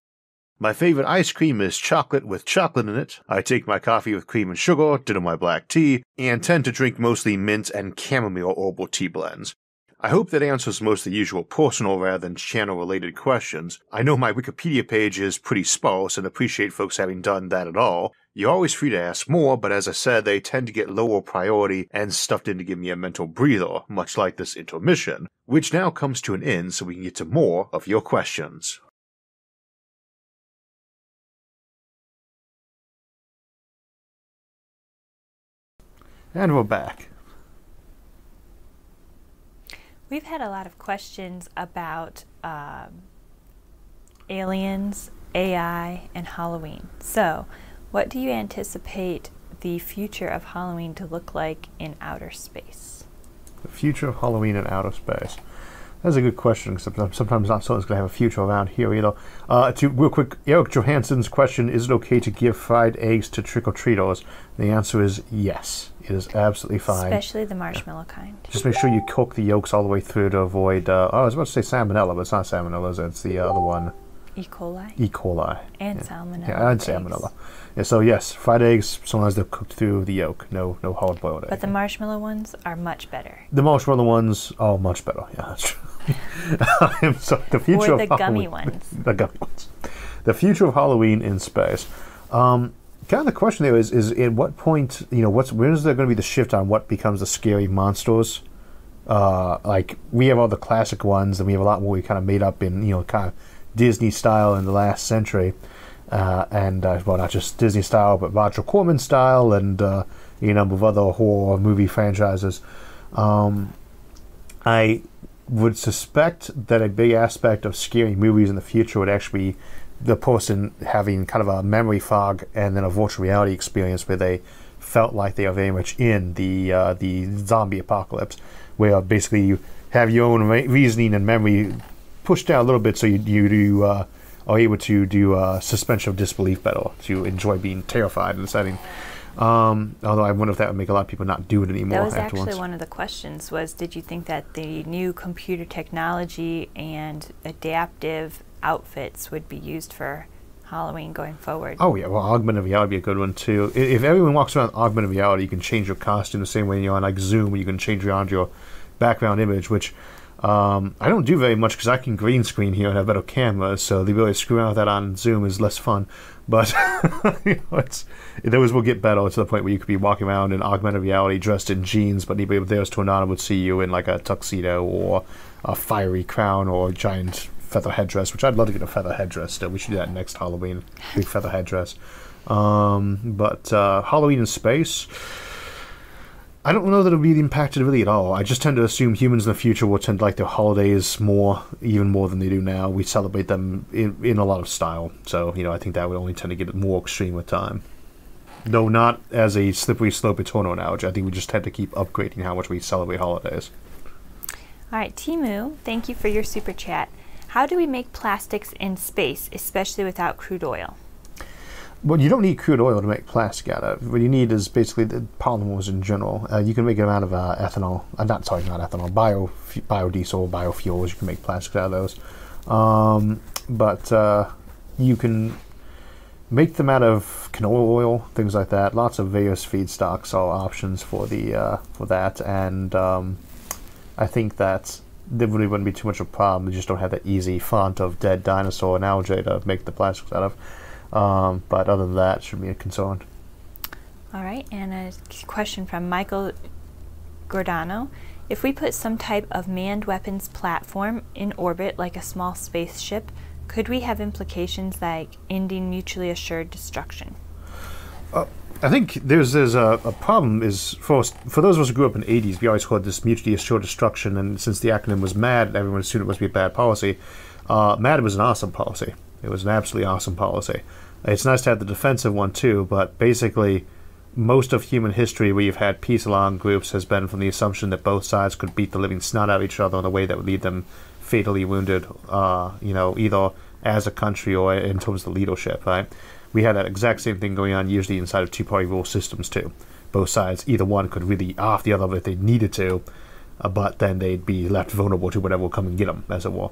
Speaker 1: My favorite ice cream is chocolate with chocolate in it. I take my coffee with cream and sugar, ditto my black tea, and tend to drink mostly mint and chamomile herbal tea blends. I hope that answers most of the usual personal rather than channel-related questions. I know my Wikipedia page is pretty sparse and appreciate folks having done that at all. You're always free to ask more, but as I said, they tend to get lower priority and stuffed in to give me a mental breather, much like this intermission, which now comes to an end so we can get to more of your questions. And we're back.
Speaker 2: We've had a lot of questions about aliens, AI, and Halloween. So, what do you anticipate the future of Halloween to look like in outer space?
Speaker 1: The future of Halloween in outer space. That's a good question, because sometimes not someone's going to have a future around here either. Real quick, Eric Johansson's question, is it okay to give fried eggs to trick-or-treaters? The answer is yes. It is absolutely fine.
Speaker 2: Especially the marshmallow kind.
Speaker 1: Just make sure you cook the yolks all the way through to avoid, I was about to say salmonella, but it's not salmonella, it's the other one.
Speaker 2: E. coli?
Speaker 1: E. coli.
Speaker 2: And salmonella.
Speaker 1: Yeah, and salmonella. Yeah, so yes, fried eggs, so long as they're cooked through the yolk. No hard-boiled egg.
Speaker 2: But the marshmallow ones are much better.
Speaker 1: The marshmallow ones are much better. Yeah, that's true. So the future
Speaker 2: or the
Speaker 1: of
Speaker 2: gummy
Speaker 1: Halloween,
Speaker 2: ones.
Speaker 1: The gummy ones. The future of Halloween in space. Kind of the question there is at what point, when is there going to be the shift on what becomes the scary monsters? Like, we have all the classic ones, and we have a lot more we kind of made up in, kind of Disney style in the last century. Well, not just Disney style, but Roger Corman style, and a number of other horror movie franchises. I would suspect that a big aspect of scary movies in the future would actually be the person having kind of a memory fog and then a virtual reality experience where they felt like they are very much in the zombie apocalypse, where basically you have your own reasoning and memory pushed down a little bit, so you are able to do suspension of disbelief better, to enjoy being terrified in the setting. Although I wonder if that would make a lot of people not do it anymore.
Speaker 2: That was
Speaker 1: afterwards.
Speaker 2: actually one of the questions, was did you think that the new computer technology and adaptive outfits would be used for Halloween going forward?
Speaker 1: Oh yeah, well, augmented reality would be a good one too. If everyone walks around with augmented reality, you can change your costume the same way you're on like Zoom, where you can change around your background image, which I don't do very much because I can green screen here and have better cameras, so the ability to screw around with that on Zoom is less fun. But those will get better to the point where you could be walking around in augmented reality dressed in jeans, but anybody with theirs turned on would see you in like a tuxedo or a fiery crown or a giant feather headdress, which I'd love to get a feather headdress still. We should do that next Halloween, big feather headdress. But Halloween in space, I don't know that it'll be impacted really at all. I just tend to assume humans in the future will tend to like their holidays even more than they do now. We celebrate them in a lot of style. So, I think that would only tend to get more extreme with time. Though not as a slippery slope eternal analogy. I think we just have to keep upgrading how much we celebrate holidays.
Speaker 2: All right, Timu, thank you for your super chat. How do we make plastics in space, especially without crude oil?
Speaker 1: Well, you don't need crude oil to make plastic out of. What you need is basically the polymers in general. You can make them out of ethanol. Not ethanol. Biodiesel, biofuels. You can make plastics out of those. But you can make them out of canola oil, things like that. Lots of various feedstocks are options for that. And I think that there really wouldn't be too much of a problem. We just don't have that easy font of dead dinosaur and algae to make the plastics out of. But other than that, shouldn't be a concern.
Speaker 2: All right, and a question from Michael Gordano. If we put some type of manned weapons platform in orbit, like a small spaceship, could we have implications like ending mutually assured destruction?
Speaker 1: I think there's a problem is, for those of us who grew up in the 80s, we always heard this mutually assured destruction, and since the acronym was MAD, everyone assumed it must be a bad policy. MAD was an awesome policy. It was an absolutely awesome policy. It's nice to have the defensive one too, but basically most of human history where you've had peace-along groups has been from the assumption that both sides could beat the living snot out of each other in a way that would leave them fatally wounded, either as a country or in terms of the leadership, right? We had that exact same thing going on usually inside of two-party rule systems too. Both sides, either one could really off the other if they needed to, but then they'd be left vulnerable to whatever will come and get them, as it were.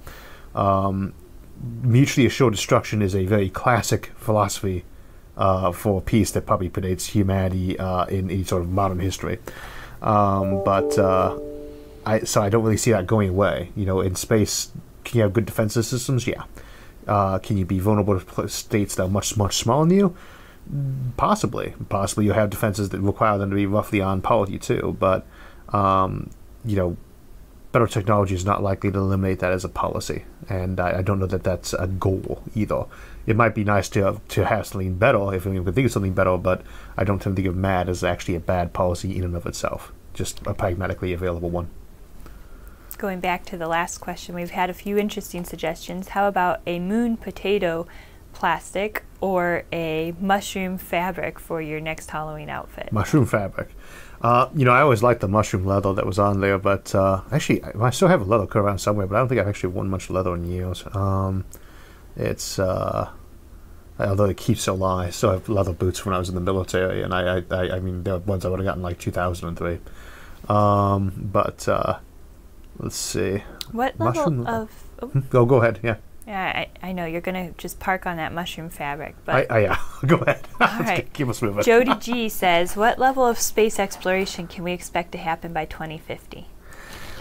Speaker 1: Mutually assured destruction is a very classic philosophy for peace that probably predates humanity in any sort of modern history. So I don't really see that going away. In space, can you have good defensive systems? Yeah. Can you be vulnerable to states that are much, much smaller than you? Possibly. Possibly you have defenses that require them to be roughly on par with you too, but better technology is not likely to eliminate that as a policy, and I don't know that that's a goal either. It might be nice to have something better if anyone could think of something better, but I don't tend to think of MAD as actually a bad policy in and of itself, just a pragmatically available one.
Speaker 2: Going back to the last question, we've had a few interesting suggestions. How about a moon potato plastic or a mushroom fabric for your next Halloween outfit?
Speaker 1: Mushroom fabric. I always liked the mushroom leather that was on there, but actually, I still have a leather coat around somewhere, but I don't think I've actually worn much leather in years. Although it keeps so long, I still have leather boots from when I was in the military, and I mean, they're ones I would have gotten like 2003. Let's see.
Speaker 2: What level of...
Speaker 1: Oh, go ahead, yeah.
Speaker 2: Yeah, I know you're going to just park on that mushroom fabric, but...
Speaker 1: Yeah, go ahead.
Speaker 2: All right.
Speaker 1: Keep us moving.
Speaker 2: Jody G says, what level of space exploration can we expect to happen by 2050?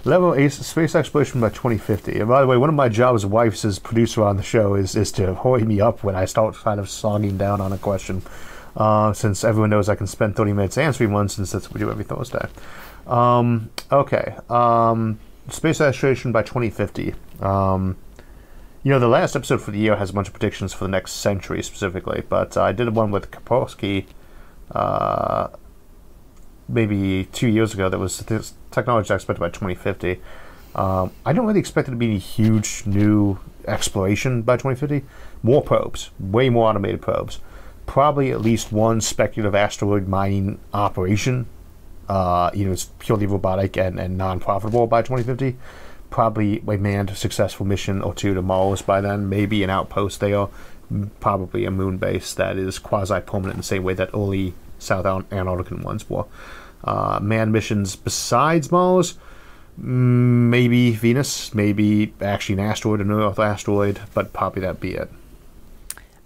Speaker 1: Level A space exploration by 2050. And by the way, one of my jobs as wife as producer on the show is to hurry me up when I start kind of slogging down on a question. Since everyone knows I can spend 30 minutes answering one, since that's what we do every Thursday. Okay. Space exploration by 2050. The last episode for the year has a bunch of predictions for the next century specifically, but I did one with Kaspersky maybe 2 years ago that was this technology expected by 2050. I don't really expect it to be any huge new exploration by 2050. More probes, way more automated probes. Probably at least one speculative asteroid mining operation. It's purely robotic and non-profitable by 2050. Probably a manned successful mission or two to Mars by then, maybe an outpost there, probably a moon base that is quasi-permanent in the same way that early South Antarctican ones were. Manned missions besides Mars, maybe Venus, maybe actually an asteroid, an Earth asteroid, but probably that'd be it.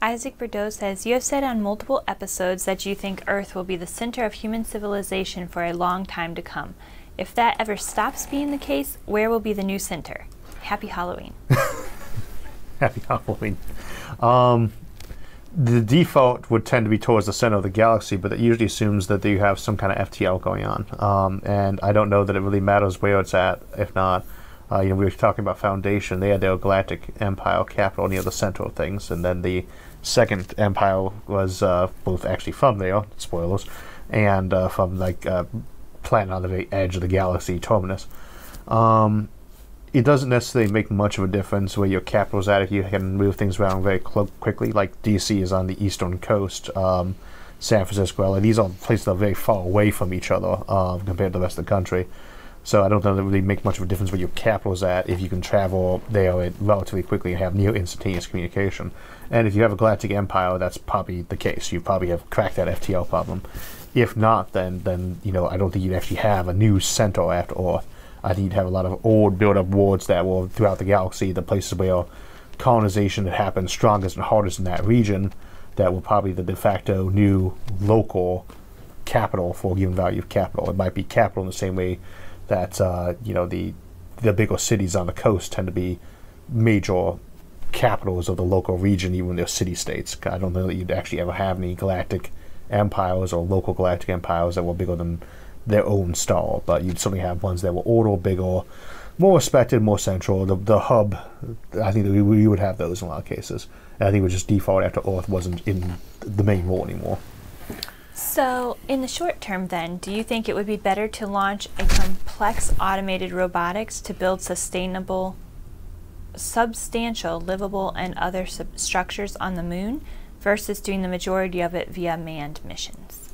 Speaker 2: Isaac Bordeaux says, you have said on multiple episodes that you think Earth will be the center of human civilization for a long time to come. If that ever stops being the case, where will be the new center? Happy Halloween.
Speaker 1: Happy Halloween. The default would tend to be towards the center of the galaxy, but that usually assumes that you have some kind of FTL going on. And I don't know that it really matters where it's at. If not, we were talking about Foundation. They had their galactic empire capital near the center of things, and then the second empire was both actually from there, spoilers, and from planet on the very edge of the galaxy, Terminus. It doesn't necessarily make much of a difference where your capital's at if you can move things around very quickly. Like DC is on the eastern coast, San Francisco, LA. These are places that are very far away from each other compared to the rest of the country. So I don't know that it really make much of a difference where your capital is at if you can travel there relatively quickly and have near instantaneous communication. And if you have a galactic empire, that's probably the case. You probably have cracked that FTL problem. If not, then you know, I don't think you'd actually have a new center after Earth. I think you'd have a lot of old built-up wards that were throughout the galaxy, the places where colonization that happened strongest and hardest in that region, that were probably the de facto new local capital for a given value of capital. It might be capital in the same way that you know, the bigger cities on the coast tend to be major capitals of the local region, even when they're city-states. I don't know that you'd actually ever have any galactic empires or local galactic empires that were bigger than their own star, but you'd certainly have ones that were older, bigger, more respected, more central. The hub, I think that we would have those in a lot of cases. And I think it would just default after Earth wasn't in the main role anymore.
Speaker 2: So, in the short term then, do you think it would be better to launch a complex automated robotics to build sustainable, substantial, livable, and other structures on the moon versus doing the majority of it via manned missions?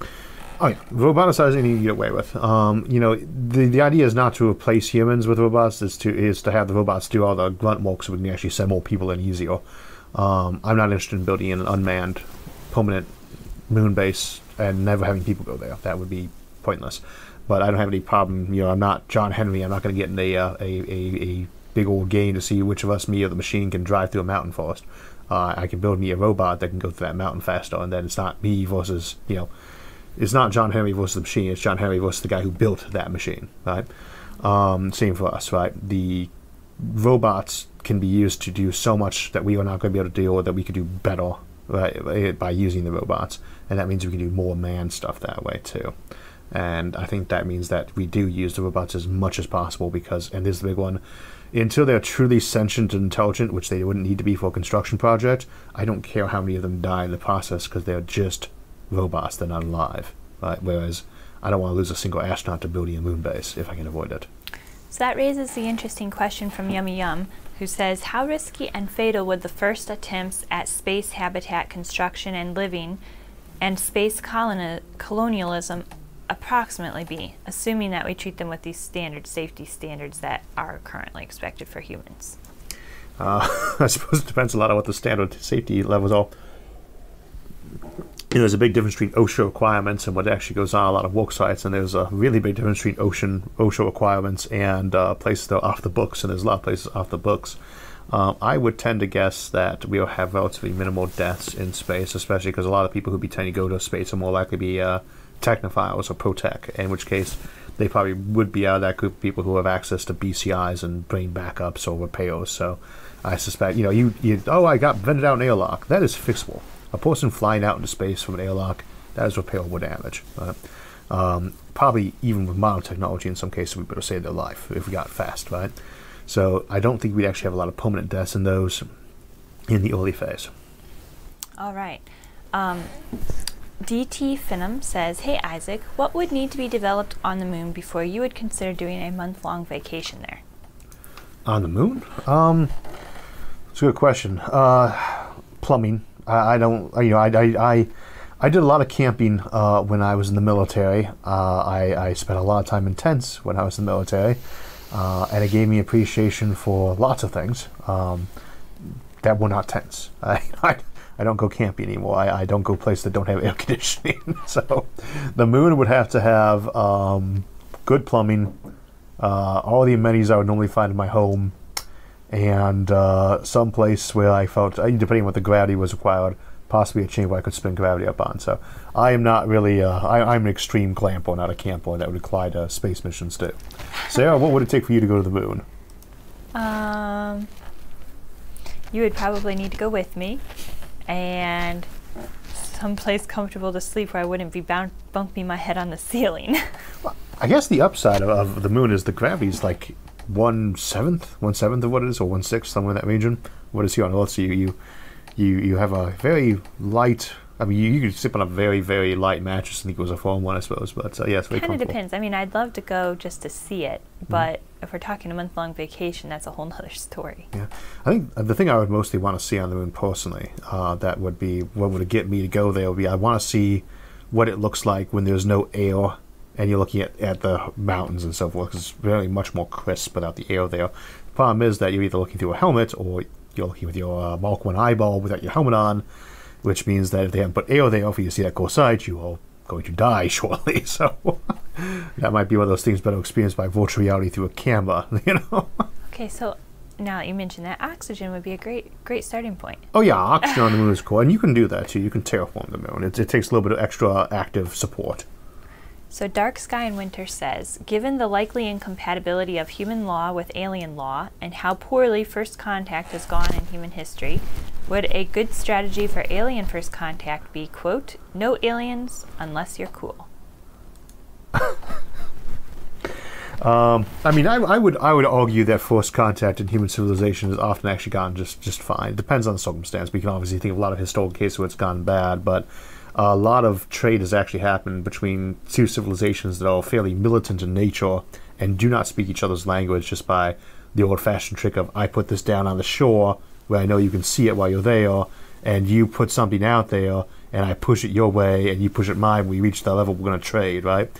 Speaker 1: Oh yeah, roboticizing you can get away with. You know, the idea is not to replace humans with robots. Is to have the robots do all the grunt work so we can actually send more people in easier. I'm not interested in building an unmanned, permanent moon base and never having people go there. That would be pointless. But I don't have any problem. You know, I'm not John Henry. I'm not going to get in a big old game to see which of us, me or the machine, can drive through a mountain first. I can build me a robot that can go through that mountain faster, and then it's not me versus, you know, it's not John Henry versus the machine. It's John Henry versus the guy who built that machine, right? Same for us, right? The robots can be used to do so much that we are not going to be able to do, or that we could do better, right, by using the robots. And that means we can do more manned stuff that way too. And I think that means that we do use the robots as much as possible because, and this is the big one, until they're truly sentient and intelligent, which they wouldn't need to be for a construction project, I don't care how many of them die in the process because they're just robots, they're not alive. Right? Whereas I don't want to lose a single astronaut to building a moon base if I can avoid it.
Speaker 2: So that raises the interesting question from Yummy Yum, who says, how risky and fatal would the first attempts at space habitat construction and living and space colonialism approximately be, assuming that we treat them with these standard safety standards that are currently expected for humans?
Speaker 1: I suppose it depends a lot on what the standard safety levels are. You know, there's a big difference between OSHA requirements and what actually goes on a lot of work sites, and there's a really big difference between OSHA requirements and places that are off the books, and there's a lot of places off the books. I would tend to guess that we'll have relatively minimal deaths in space, especially because a lot of people who be tending to go to space are more likely to be technophiles or pro-tech, in which case they probably would be out of that group of people who have access to BCIs and brain backups or repairs. So I suspect, you know, oh, I got vented out an airlock. That is fixable. A person flying out into space from an airlock, that is repairable damage. Right? Probably even with modern technology, in some cases, we better save their life if we got fast, right? So I don't think we'd actually have a lot of permanent deaths in those in the early phase.
Speaker 2: All right. DT Finham says, hey Isaac, what would need to be developed on the moon before you would consider doing a month-long vacation there?
Speaker 1: On the moon? It's a good question. Plumbing. I don't, you know, I did a lot of camping when I was in the military. I spent a lot of time in tents when I was in the military, and it gave me appreciation for lots of things that were not tents. I don't go camping anymore. I don't go places that don't have air conditioning. So the moon would have to have good plumbing, all the amenities I would normally find in my home, and some place where I felt, depending on what the gravity was required, possibly a chamber I could spin gravity up on. So I am not really, I'm an extreme glamper, not a camper, that would apply to space missions too. Sarah, what would it take for you to go to the moon?
Speaker 2: You would probably need to go with me, and someplace comfortable to sleep where I wouldn't be bumping my head on the ceiling.
Speaker 1: Well, I guess the upside of the moon is the gravity's like 1/7 of what it is, or 1/6, somewhere in that region. What is here on Earth? So you have a very light. I mean, you could sleep on a very, very light mattress. I think it was a foam one, I suppose. But yeah, it's very
Speaker 2: kind of
Speaker 1: comfortable.
Speaker 2: depends. I mean, I'd love to go just to see it, but if we're talking a month-long vacation, that's a whole nother story.
Speaker 1: Yeah, I think the thing I would mostly want to see on the moon personally, that would be what would get me to go there. Would be I want to see what it looks like when there's no air and you're looking at the mountains and so forth, because it's really much more crisp without the air there. The problem is that you're either looking through a helmet or you're looking with your Mark 1 eyeball without your helmet on, which means that if they haven't put air there for you to see that close side, you are going to die shortly. So that might be one of those things better experienced by virtual reality through a camera, you know?
Speaker 2: Okay, so now that you mentioned that, oxygen would be a great starting point.
Speaker 1: Oh yeah, oxygen on the moon is cool, and you can do that too. You can terraform the moon. It takes a little bit of extra active support.
Speaker 2: So Dark Sky in Winter says, given the likely incompatibility of human law with alien law and how poorly first contact has gone in human history, would a good strategy for alien first contact be, quote, no aliens unless you're cool?
Speaker 1: I mean, I would argue that first contact in human civilization has often actually gone just fine. It depends on the circumstance. We can obviously think of a lot of historical cases where it's gone bad, but a lot of trade has actually happened between two civilizations that are fairly militant in nature and do not speak each other's language, just by the old-fashioned trick of, I put this down on the shore where I know you can see it while you're there, and you put something out there and I push it your way and you push it mine. We reach that level, we're going to trade, right?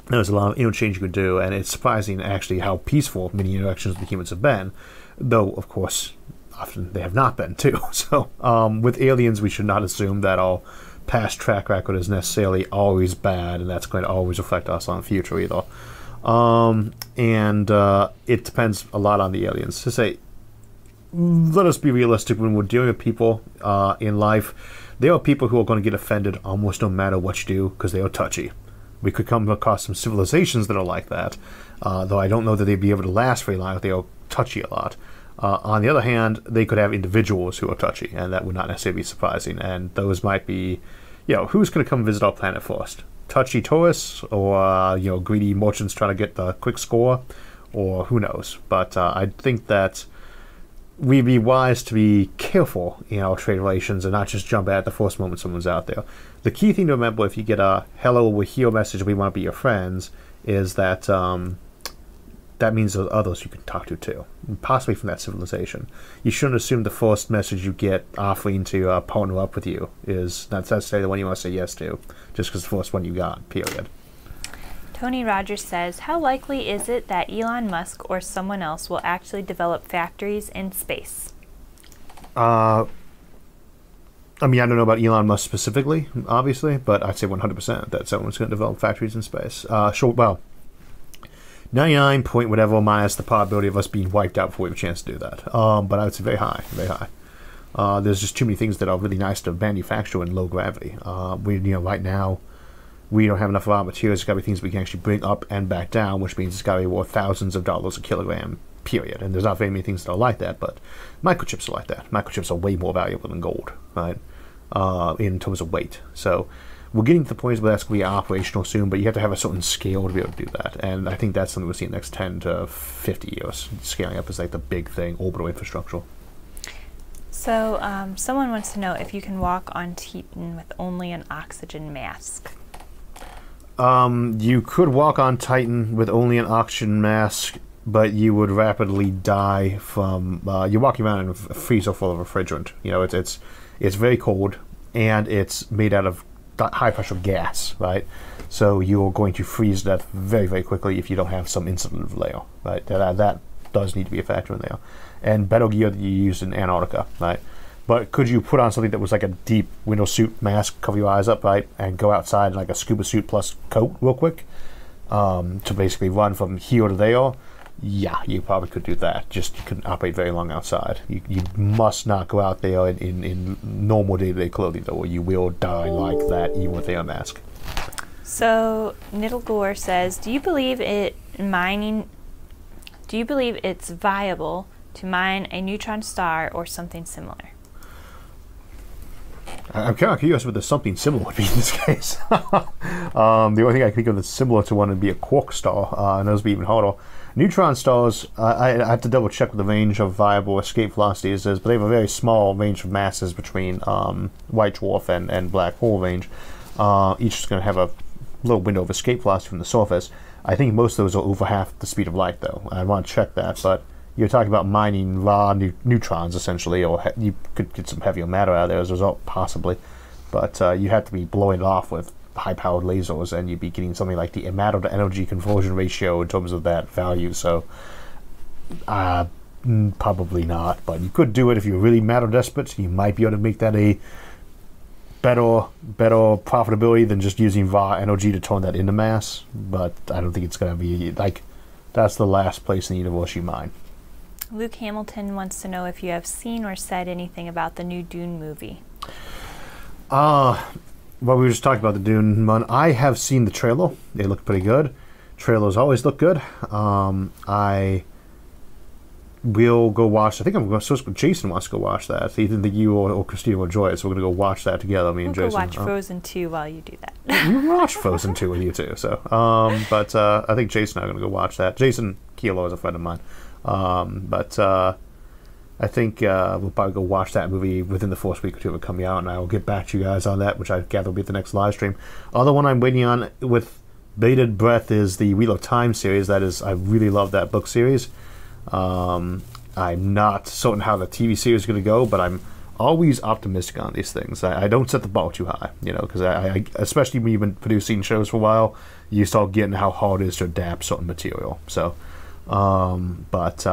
Speaker 1: There's a lot of interchange you could do, and it's surprising actually how peaceful many interactions with humans have been, though of course often they have not been too. So with aliens, we should not assume that our past track record is necessarily always bad, and that's going to always affect us on the future either. It depends a lot on the aliens. To say, let us be realistic when we're dealing with people in life. There are people who are going to get offended almost no matter what you do because they are touchy. We could come across some civilizations that are like that, though I don't know that they'd be able to last very long if they are touchy a lot. On the other hand, they could have individuals who are touchy, and that would not necessarily be surprising. And those might be, who's going to come visit our planet first? Touchy tourists, or greedy merchants trying to get the quick score, or who knows? But I think that we'd be wise to be careful in our trade relations and not just jump at the first moment someone's out there. The key thing to remember if you get a "hello, we're here" message, we want to be your friends, is that that means there's others you can talk to too, possibly from that civilization. You shouldn't assume the first message you get offering to partner up with you is not necessarily the one you want to say yes to, just because the first one you got, period.
Speaker 2: Tony Rogers says, how likely is it that Elon Musk or someone else will actually develop factories in space?
Speaker 1: I mean, I don't know about Elon Musk specifically, obviously, but I'd say 100% that someone's going to develop factories in space. Sure, well, 99 point whatever minus the probability of us being wiped out before we have a chance to do that. But I would say very high, very high. There's just too many things that are really nice to manufacture in low gravity. Right now, we don't have enough raw materials. It's got to be things we can actually bring up and back down, which means it's got to be worth thousands of dollars a kilogram, period. And there's not very many things that are like that, but microchips are like that. Microchips are way more valuable than gold, right, in terms of weight. So we're getting to the point where that's going to be operational soon, but you have to have a certain scale to be able to do that. And I think that's something we'll see in the next 10 to 50 years. Scaling up is like the big thing, orbital infrastructure.
Speaker 2: So someone wants to know if you can walk on Titan with only an oxygen mask.
Speaker 1: You could walk on Titan with only an oxygen mask, but you would rapidly die from... you're walking around in a freezer full of refrigerant. It's very cold, and it's made out of high-pressure gas, right? So you're going to freeze to death very, very quickly if you don't have some insulative layer, right? That does need to be a factor in there. And better gear that you use in Antarctica, right? But could you put on something that was like a deep window suit mask, cover your eyes up, right, and go outside in like a scuba suit plus coat real quick to basically run from here to there? Yeah, you probably could do that. Just you couldn't operate very long outside. You must not go out there in normal day-to-day clothing, though, or you will die like that even with a mask.
Speaker 2: So Niddlegore says, do you believe it's viable to mine a neutron star or something similar?
Speaker 1: I'm kind of curious what the something similar would be in this case. The only thing I can think of that's similar to one would be a quark star, and those would be even harder. Neutron stars, I have to double check what the range of viable escape velocities is, but they have a very small range of masses between white dwarf and black hole range. Each is going to have a little window of escape velocity from the surface. I think most of those are over half the speed of light, though. I want to check that, but you're talking about mining raw neutrons, essentially, or you could get some heavier matter out of there as a result, possibly. but you have to be blowing it off with high-powered lasers, and you'd be getting something like the amount of energy conversion ratio in terms of that value. So probably not, but you could do it if you're really matter desperate. You might be able to make that a better profitability than just using raw energy to turn that into mass. But I don't think it's going to be like that's the last place in the universe you mine.
Speaker 2: Luke Hamilton wants to know if you have seen or said anything about the new Dune movie.
Speaker 1: Well, we were just talking about the Dune one. I have seen the trailer. They look pretty good. Trailers always look good. I will go watch. I think I'm going to. Jason wants to go watch that. He didn't think you or Christina will enjoy it, so we're going to go watch that together. Me and
Speaker 2: We'll
Speaker 1: Jason.
Speaker 2: go watch Frozen 2 while you do that.
Speaker 1: We watch Frozen 2 with you too. So, but I think Jason and I are going to go watch that. Jason Kilo is a friend of mine. But I think we'll probably go watch that movie within the first week or two of it coming out, and I will get back to you guys on that, which I gather will be at the next live stream. Other one I'm waiting on with bated breath is the Wheel of Time series. That is, I really love that book series. I'm not certain how the TV series is going to go, but I'm always optimistic on these things. I don't set the bar too high, because I especially when you've been producing shows for a while, you start getting how hard it is to adapt certain material. So, but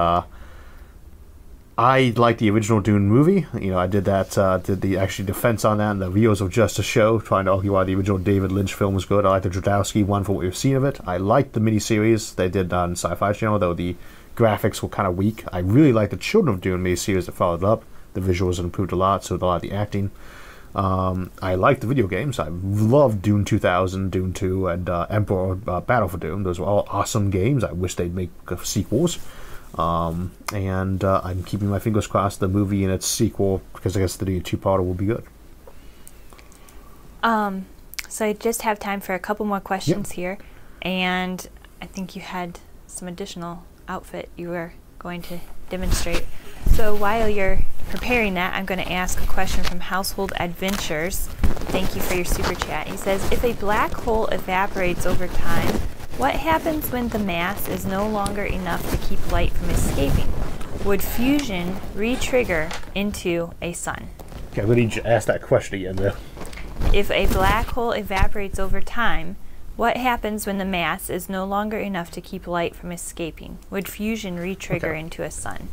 Speaker 1: I like the original Dune movie. I did that, did the actually defense on that in the Wheels of Justice show, trying to argue why the original David Lynch film was good. I like the Jodorowsky one for what we've seen of it. I like the miniseries they did on Sci-Fi Channel, though the graphics were kind of weak. I really like the Children of Dune miniseries that followed up. The visuals improved a lot, so did a lot of the acting. I like the video games. I love Dune 2000, Dune 2, and Emperor Battle for Doom. Those were all awesome games. I wish they'd make sequels. And I'm keeping my fingers crossed the movie and its sequel, because I guess the two-parter will be good.
Speaker 2: So I just have time for a couple more questions here, and I think you had some additional outfit you were going to demonstrate. So while you're preparing that, I'm going to ask a question from Household Adventures. Thank you for your super chat. He says, if a black hole evaporates over time, what happens when the mass is no longer enough to keep light from escaping? Would fusion re-trigger into a sun?
Speaker 1: Okay, I'm going to ask that question again, though.
Speaker 2: If a black hole evaporates over time, what happens when the mass is no longer enough to keep light from escaping? Would fusion re-trigger into a sun?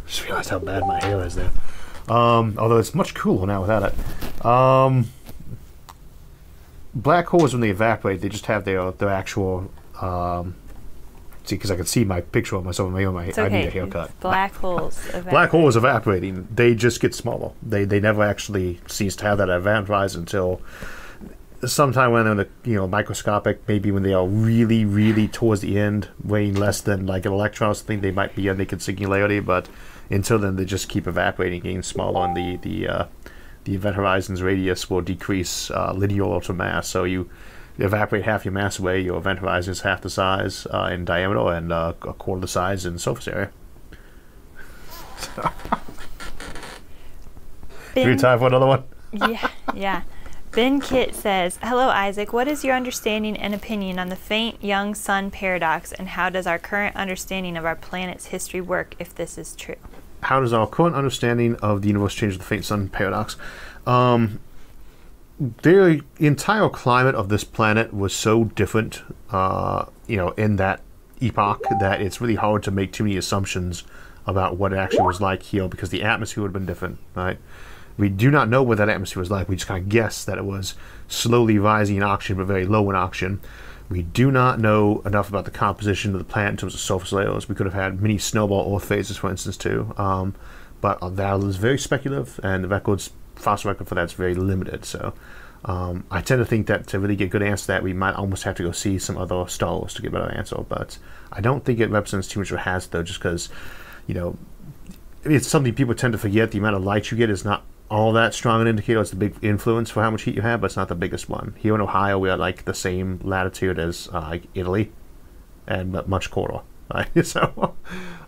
Speaker 1: Just realized how bad my hair is there. Although it's much cooler now without it. Black holes, when they evaporate, they just have their actual. See, because I can see my picture of myself. I need a haircut.
Speaker 2: Black holes.
Speaker 1: Black holes evaporating. They just get smaller. They never actually cease to have that advantage until sometime when they're microscopic. Maybe when they are really, really towards the end, weighing less than like an electron or something, they might be a naked singularity. But until then, they just keep evaporating, getting smaller, and the event horizon's radius will decrease linear to mass. So you evaporate half your mass away, your event horizon is half the size in diameter and a quarter the size in surface area. Do you have time for another one?
Speaker 2: Yeah. Ben Kitt says, hello Isaac, what is your understanding and opinion on the faint young sun paradox, and how does our current understanding of our planet's history work if this is true?
Speaker 1: How does our current understanding of the universe change with the faint sun paradox? The entire climate of this planet was so different, in that epoch, that it's really hard to make too many assumptions about what it actually was like here, because the atmosphere would have been different, right? We do not know what that atmosphere was like. We just kind of guess that it was slowly rising in oxygen, but very low in oxygen. We do not know enough about the composition of the planet in terms of surface layers. We could have had many snowball Earth phases, for instance, too. But that is very speculative, and the fossil record for that is very limited. So I tend to think that to really get a good answer to that, we might almost have to go see some other stars to get a better answer. But I don't think it represents too much of a hazard, though, just because, it's something people tend to forget. The amount of light you get is not all that strong an indicator. It's the big influence for how much heat you have, but it's not the biggest one. Here in Ohio, we are like the same latitude as Italy, and but much colder. Right? So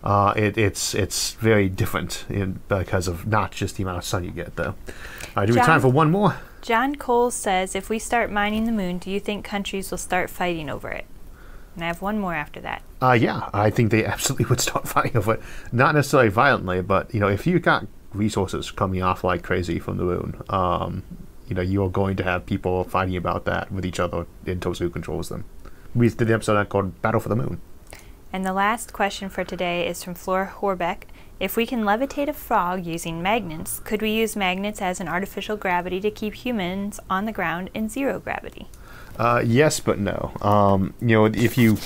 Speaker 1: it's very different because of not just the amount of sun you get, though. All right, do we have time for one more?
Speaker 2: John Cole says, if we start mining the moon, do you think countries will start fighting over it? And I have one more after that.
Speaker 1: Yeah, I think they absolutely would start fighting over it. Not necessarily violently, but if you got resources coming off like crazy from the moon, you're going to have people fighting about that with each other in terms of who controls them. We did the episode called Battle for the Moon.
Speaker 2: And the last question for today is from Flora Horbeck. If we can levitate a frog using magnets, could we use magnets as an artificial gravity to keep humans on the ground in zero gravity?
Speaker 1: Yes, but no. If you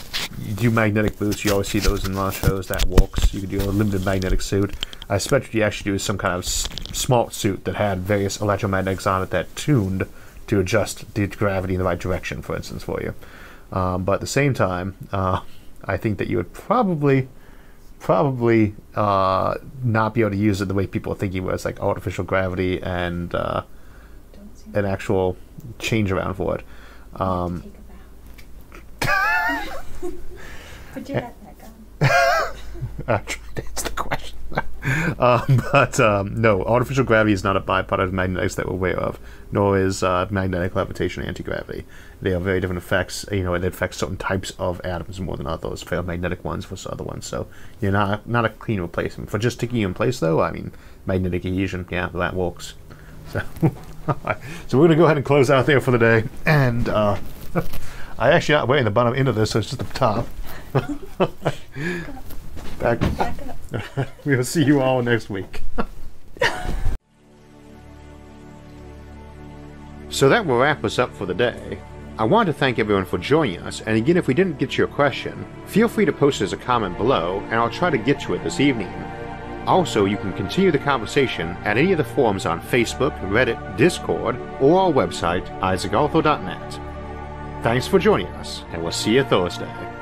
Speaker 1: do magnetic boots, you always see those in a lot of shows. That works. You could do a limited magnetic suit. I suspect what you actually do is some kind of smart suit that had various electromagnetics on it that tuned to adjust the gravity in the right direction, for instance, for you. But at the same time, I think that you would probably not be able to use it the way people are thinking, where it's like artificial gravity and an actual change around for it.
Speaker 3: Take a bow. Put your hat back on.
Speaker 1: I'm trying to answer the question. No, artificial gravity is not a byproduct of magnetics that we're aware of, nor is magnetic levitation anti-gravity. They are very different effects. It affects certain types of atoms more than others. Ferromagnetic ones versus other ones. So you're not a clean replacement. For just sticking you in place, though, I mean, magnetic adhesion, yeah, that works. So, so we're going to go ahead and close out there for the day. And I actually not wearing the bottom end of this, so it's just the top. Back up. We'll see you all next week. So that will wrap us up for the day. I want to thank everyone for joining us, and again, if we didn't get to your question, feel free to post it as a comment below, and I'll try to get to it this evening. Also, you can continue the conversation at any of the forums on Facebook, Reddit, Discord, or our website, isaacarthur.net. Thanks for joining us, and we'll see you Thursday.